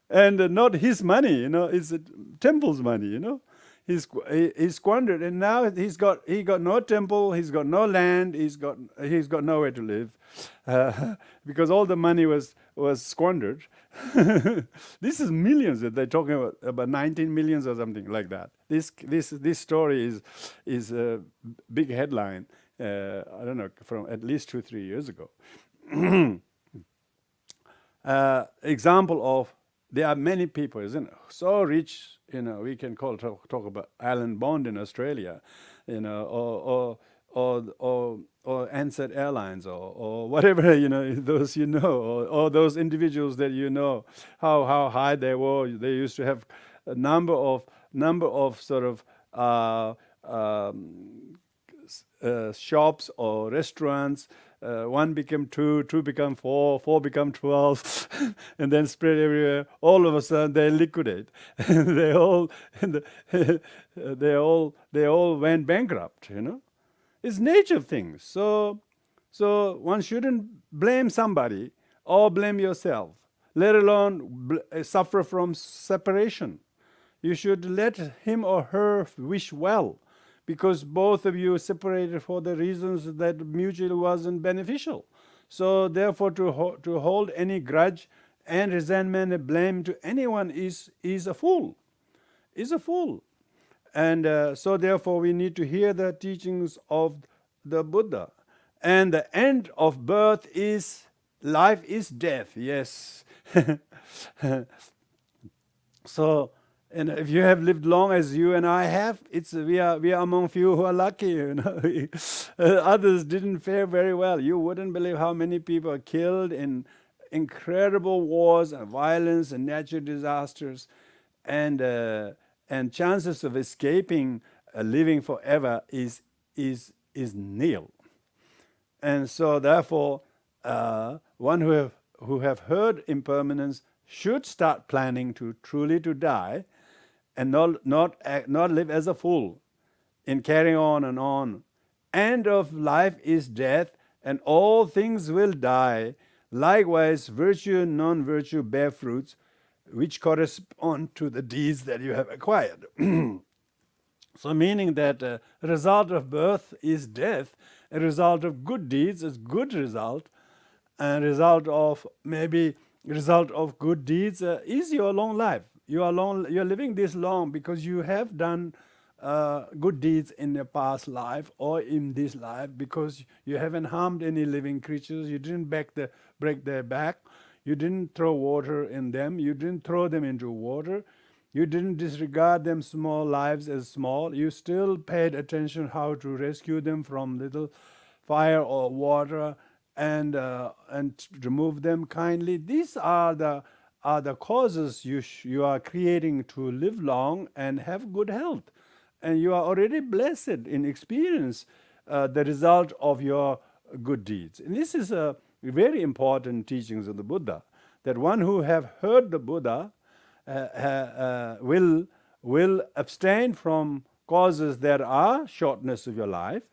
And not his money, it's the temple's money, He squandered, and now he got no temple, he's got no land, he's got nowhere to live, because all the money was squandered. This is millions that they're talking about 19 millions or something like that. This story is a big headline. I don't know, from at least 2-3 years ago. Example of, there are many people, isn't it? So rich, we can talk about Alan Bond in Australia, or Ansett Airlines, or whatever, those or those individuals that how high they were. They used to have a number of sort of shops or restaurants. One became 2, 2 become 4, 4 become 12, and then spread everywhere. All of a sudden, they liquidate. they all went bankrupt. It's nature of things. So one shouldn't blame somebody or blame yourself, let alone suffer from separation. You should let him or her wish well, because both of you separated for the reasons that mutually wasn't beneficial. So therefore, to hold any grudge and resentment and blame to anyone is a fool. Is a fool. And so therefore, we need to hear the teachings of the Buddha. And the end of birth is life is death. Yes. So. And if you have lived long as you and I have, we are among few who are lucky. Others didn't fare very well. You wouldn't believe how many people are killed in incredible wars and violence and natural disasters, and chances of escaping living forever is nil. And so therefore, one who have heard impermanence should start planning to truly to die, and not live as a fool in carrying on and on. End of life is death, and all things will die. Likewise, virtue and non-virtue bear fruits, which correspond to the deeds that you have acquired. So meaning that a result of birth is death, a result of good deeds is good result, and result of good deeds is your long life. You're living this long because you have done good deeds in your past life or in this life, because you haven't harmed any living creatures, you didn't break their back, you didn't throw water in them, you didn't throw them into water, you didn't disregard them small lives as small, you still paid attention how to rescue them from little fire or water, and remove them kindly. These are the causes you are creating to live long and have good health, and you are already blessed in experience the result of your good deeds. And this is a very important teachings of the Buddha, that one who have heard the Buddha will abstain from causes that are shortness of your life,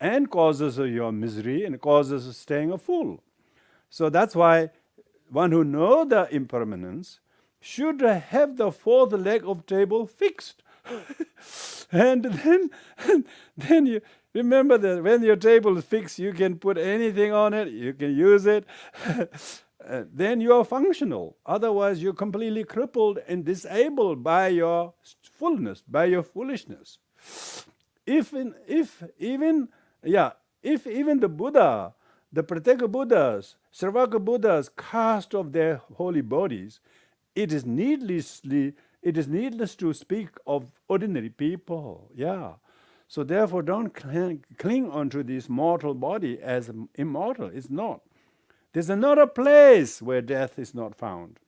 and causes of your misery, and causes of staying a fool. So that's why one who knows the impermanence should have the fourth leg of table fixed. And then you remember that when your table is fixed, you can put anything on it, you can use it. Then you are functional. Otherwise, you're completely crippled and disabled by your fullness, by your foolishness. If even the Buddha, the Prateka Buddhas, Sarvaka Buddhas cast off their holy bodies, it is needless to speak of ordinary people. Yeah. So therefore, don't cling onto this mortal body as immortal. It's not. There's another place where death is not found.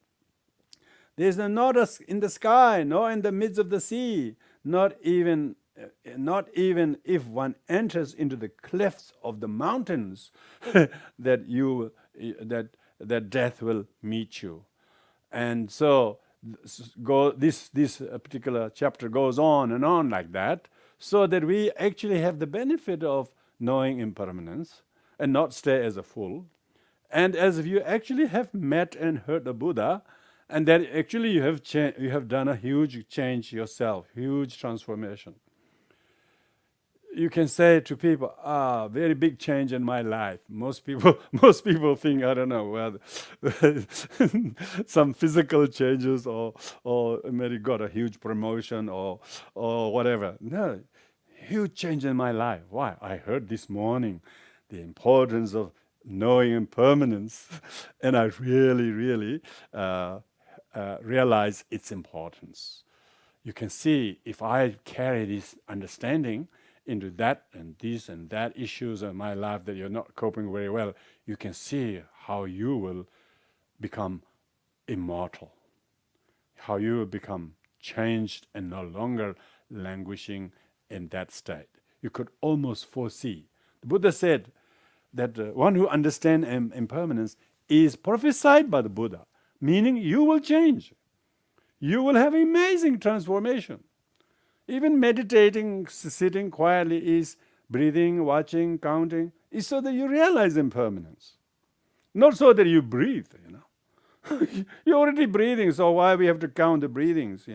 There's not in the sky, nor in the midst of the sea, not even if one enters into the clefts of the mountains, that death will meet you. And so this particular chapter goes on and on like that, so that we actually have the benefit of knowing impermanence and not stay as a fool. And as if you actually have met and heard the Buddha, and that actually you have done a huge change yourself, huge transformation. You can say to people, very big change in my life. Most people think, I don't know, well, some physical changes, or maybe got a huge promotion, or whatever. No, huge change in my life. Why? I heard this morning the importance of knowing impermanence, and I really realize its importance. You can see, if I carry this understanding into that and this and that issues in my life that you're not coping very well, you can see how you will become immortal, how you will become changed and no longer languishing in that state. You could almost foresee. The Buddha said that one who understands impermanence is prophesied by the Buddha, meaning you will change. You will have amazing transformation. Even meditating, sitting quietly, is breathing, watching, counting, is so that you realize impermanence. Not so that you breathe, You're already breathing, so why we have to count the breathings,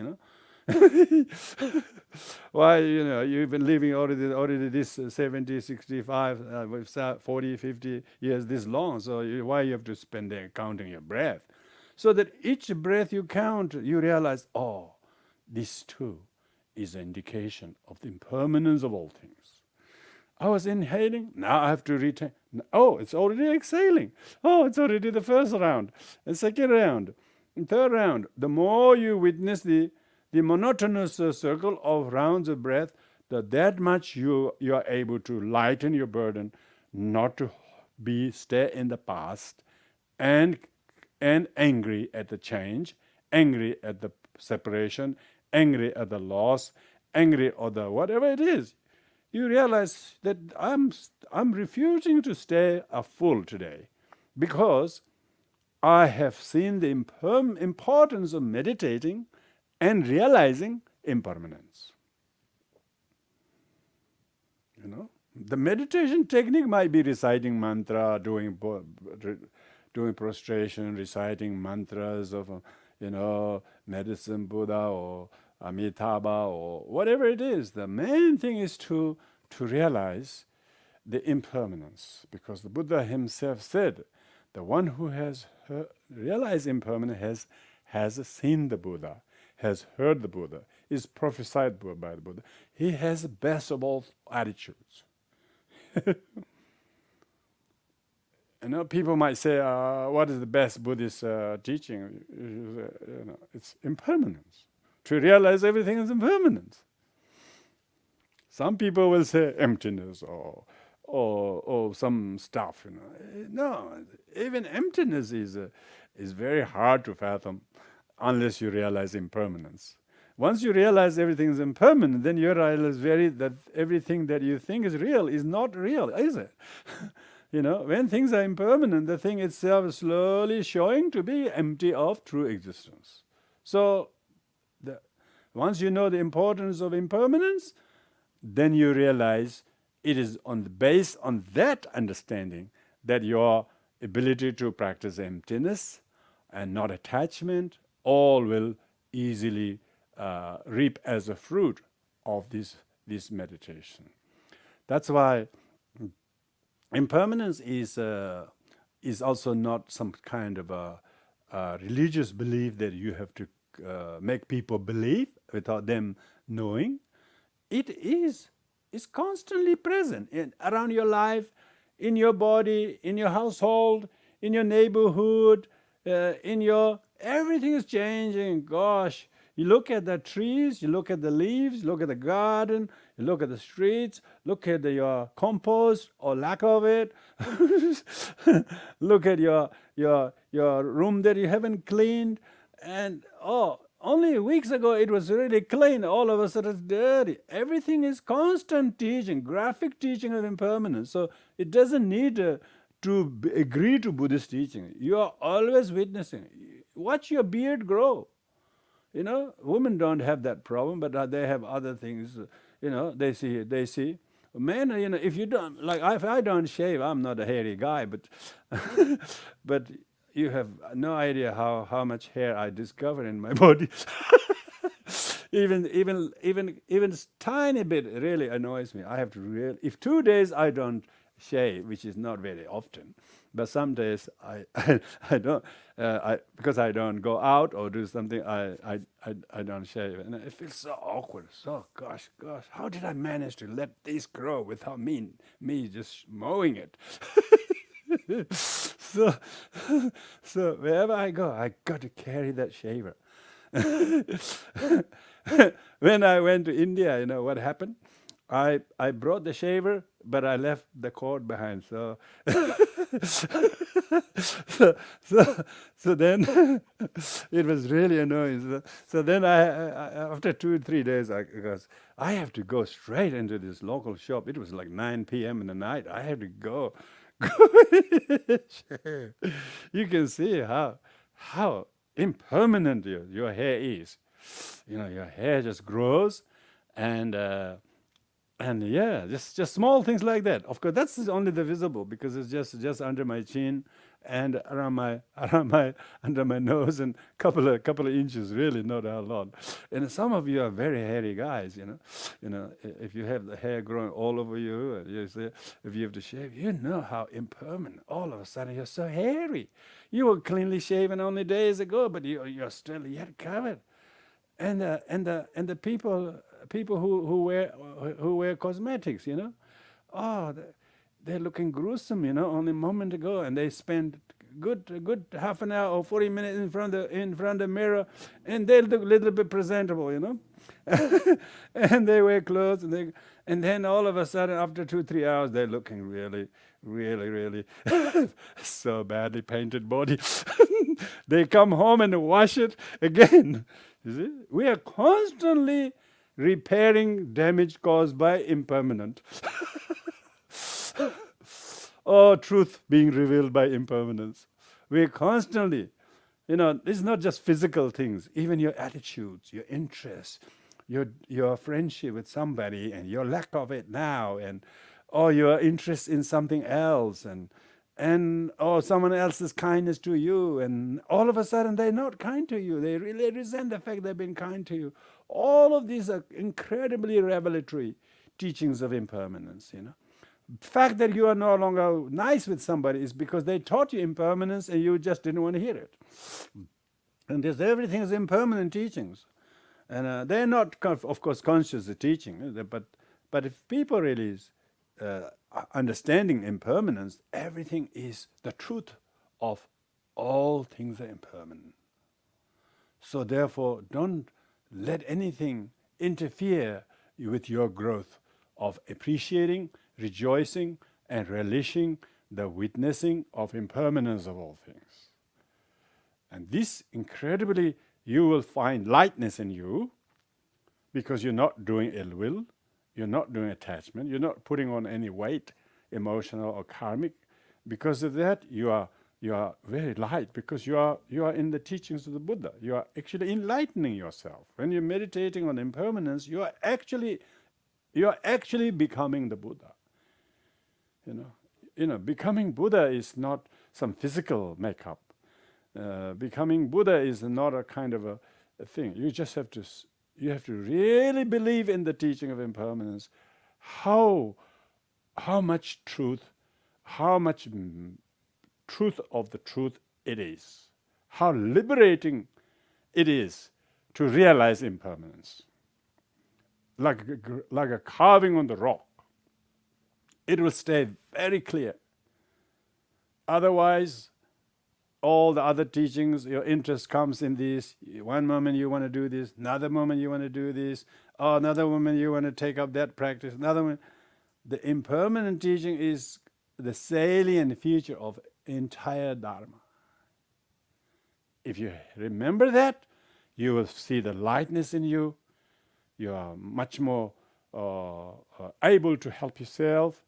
Why, you've been living already this 70, 65, 40, 50 years this long, so why you have to spend there counting your breath? So that each breath you count, you realize, this too is an indication of the impermanence of all things. I was inhaling, now I have to retain. Oh, it's already exhaling. Oh, it's already the first round, and second round, and third round. The more you witness the monotonous circle of rounds of breath, that much you are able to lighten your burden, not to stay in the past, and angry at the change, angry at the separation, angry at the loss, angry at the whatever it is. You realize that I'm refusing to stay a fool today, because I have seen the importance of meditating and realizing impermanence. The meditation technique might be reciting mantra, doing prostration, reciting mantras of, medicine Buddha, or Amitabha, or whatever it is. The main thing is to realize the impermanence, because the Buddha himself said, the one who has realized impermanence has seen the Buddha, has heard the Buddha, is prophesied by the Buddha. He has the best of all attitudes. People might say, what is the best Buddhist teaching? It's impermanence. To realize everything is impermanence. Some people will say emptiness or some stuff. No, even emptiness is very hard to fathom unless you realize impermanence. Once you realize everything is impermanent, then you realize that everything that you think is real is not real, is it? When things are impermanent, the thing itself is slowly showing to be empty of true existence. So, once you know the importance of impermanence, then you realize it is based on that understanding that your ability to practice emptiness and not attachment all will easily reap as a fruit of this meditation. That's why impermanence is also not some kind of a religious belief that you have to make people believe without them knowing. It is constantly present around your life, in your body, in your household, in your neighborhood, everything is changing. Gosh, you look at the trees, you look at the leaves, look at the garden, you look at the streets, look at your compost or lack of it. Look at your room that you haven't cleaned, and only weeks ago it was really clean, all of a sudden it's dirty. Everything is constant teaching, graphic teaching of impermanence. So it doesn't need to agree to Buddhist teaching. You are always witnessing. Watch your beard grow. Women don't have that problem, but they have other things. They see. Men, if you don't, if I don't shave, I'm not a hairy guy, but but you have no idea how much hair I discover in my body. even tiny bit really annoys me. I have to if 2 days I don't shave, which is not very often, but some days I don't, because I don't go out or do something, I don't shave, and it feels so awkward. So gosh, how did I manage to let this grow without me just mowing it? So wherever I go, I got to carry that shaver. When I went to India, what happened? I brought the shaver, but I left the cord behind. So so then it was really annoying. So then I after 2-3 days, because I have to go straight into this local shop. It was like 9 p.m. in the night. I had to go. You can see how impermanent your hair is. Your hair just grows, and yeah, just small things like that. Of course, that's only the visible, because it's just under my chin and around my under my nose, and couple of inches, really not a lot. And some of you are very hairy guys, if you have the hair growing all over you, and if you have to shave, how impermanent. All of a sudden you're so hairy. You were cleanly shaven only days ago, but you're still yet covered. And the people who wear cosmetics, they're looking gruesome, only a moment ago, and they spend good half an hour or 40 minutes in front of the mirror, and they look a little bit presentable, and they wear clothes, and then all of a sudden, after 2-3 hours, they're looking really, really, really so badly painted body. They come home and wash it again. You see? We are constantly repairing damage caused by impermanent. Or truth being revealed by impermanence. We constantly, it's not just physical things, even your attitudes, your interests, your friendship with somebody and your lack of it now, or your interest in something else, or someone else's kindness to you, and all of a sudden they're not kind to you. They really resent the fact they've been kind to you. All of these are incredibly revelatory teachings of impermanence. The fact that you are no longer nice with somebody is because they taught you impermanence and you just didn't want to hear it. And everything is impermanent teachings. And they're not, of course, conscious of teaching, but if people really is understanding impermanence, everything is the truth of all things are impermanent. So therefore, don't let anything interfere with your growth of appreciating, rejoicing, and relishing the witnessing of impermanence of all things. And this incredibly, you will find lightness in you because you're not doing ill will, you're not doing attachment, you're not putting on any weight, emotional or karmic. Because of that, you are very light because you are in the teachings of the Buddha. You are actually enlightening yourself. When you're meditating on impermanence, you are actually becoming the Buddha. Becoming Buddha is not some physical makeup. Becoming Buddha is not a kind of a thing. You just have to really believe in the teaching of impermanence. How much truth, how much truth of the truth it is. How liberating it is to realize impermanence. Like a carving on the rock. It will stay very clear. Otherwise, all the other teachings, your interest comes in this. One moment you want to do this, another moment you want to do this, another moment you want to take up that practice, another one. The impermanent teaching is the salient feature of entire Dharma. If you remember that, you will see the lightness in you. You are much more able to help yourself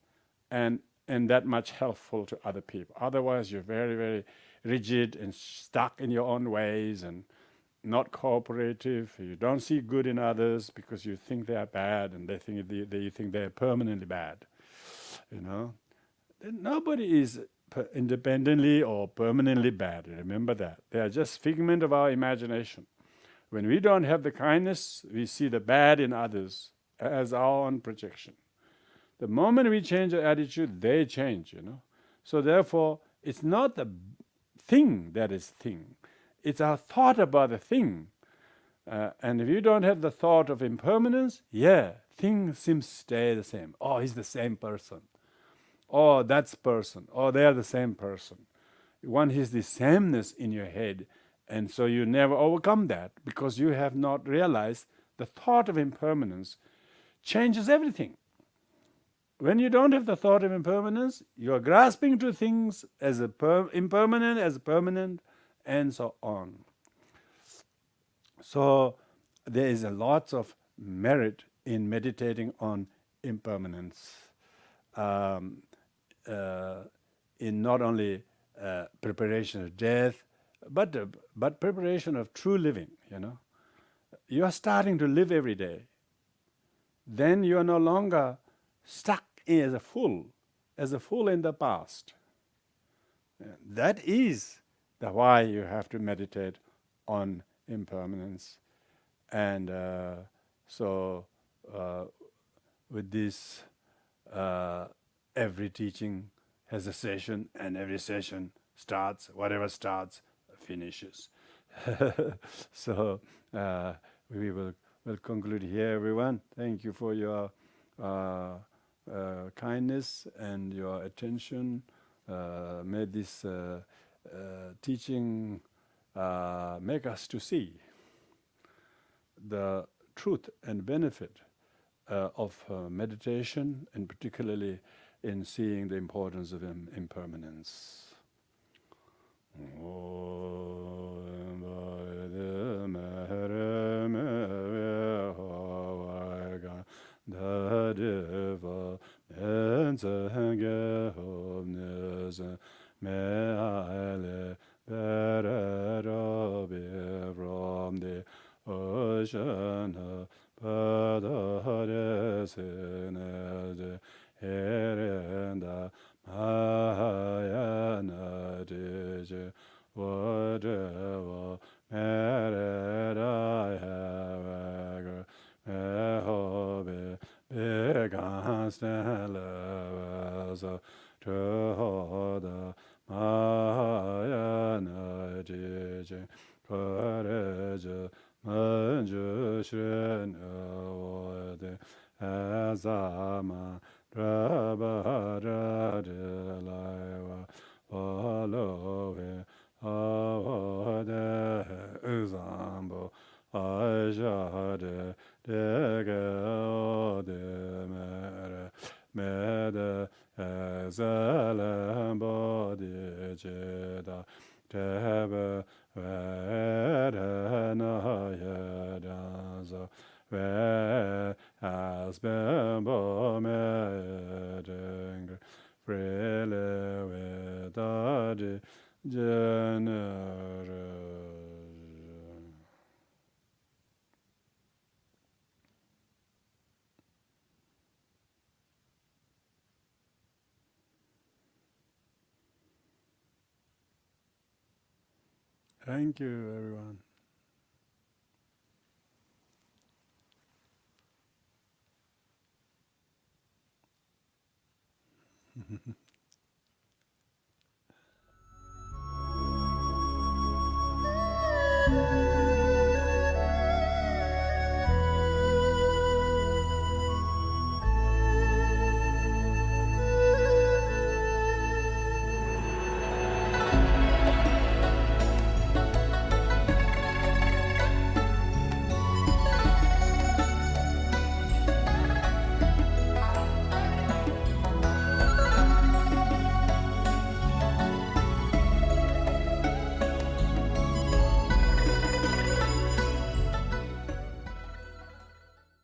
and that much helpful to other people. Otherwise, you're very, very rigid and stuck in your own ways and not cooperative. You don't see good in others because you think they are bad and they think they're permanently bad. Nobody is independently or permanently bad. Remember that. They are just figment of our imagination. When we don't have the kindness, we see the bad in others as our own projection. The moment we change our attitude, they change, So therefore, it's not the thing that is thing. It's our thought about the thing. And if you don't have the thought of impermanence, things seem to stay the same. Oh, he's the same person. Oh, that's person. Oh, they're the same person. One is the sameness in your head. And so you never overcome that because you have not realized the thought of impermanence changes everything. When you don't have the thought of impermanence, you are grasping to things as impermanent, as permanent, and so on. So there is a lot of merit in meditating on impermanence, in not only preparation of death, but preparation of true living. You are starting to live every day. Then you are no longer stuck as a fool in the past. That is why you have to meditate on impermanence. And so with this, every teaching has a session, and every session starts, whatever starts, finishes. So we will conclude here, everyone. Thank you for your kindness and your attention. May this teaching make us to see the truth and benefit of meditation, and particularly in seeing the importance of impermanence. Whatever merit I have constant levels of Choedak Mayana Jijing Courage Manju Shren Awode Azama Rabba follow Awode Zambo Ajade Dege Mere Mede Ezelem Bodi Jeda Tebe Vere Nayedanzo Ve Asbembo Medeng Freely Vedadi Generation. Thank you, everyone.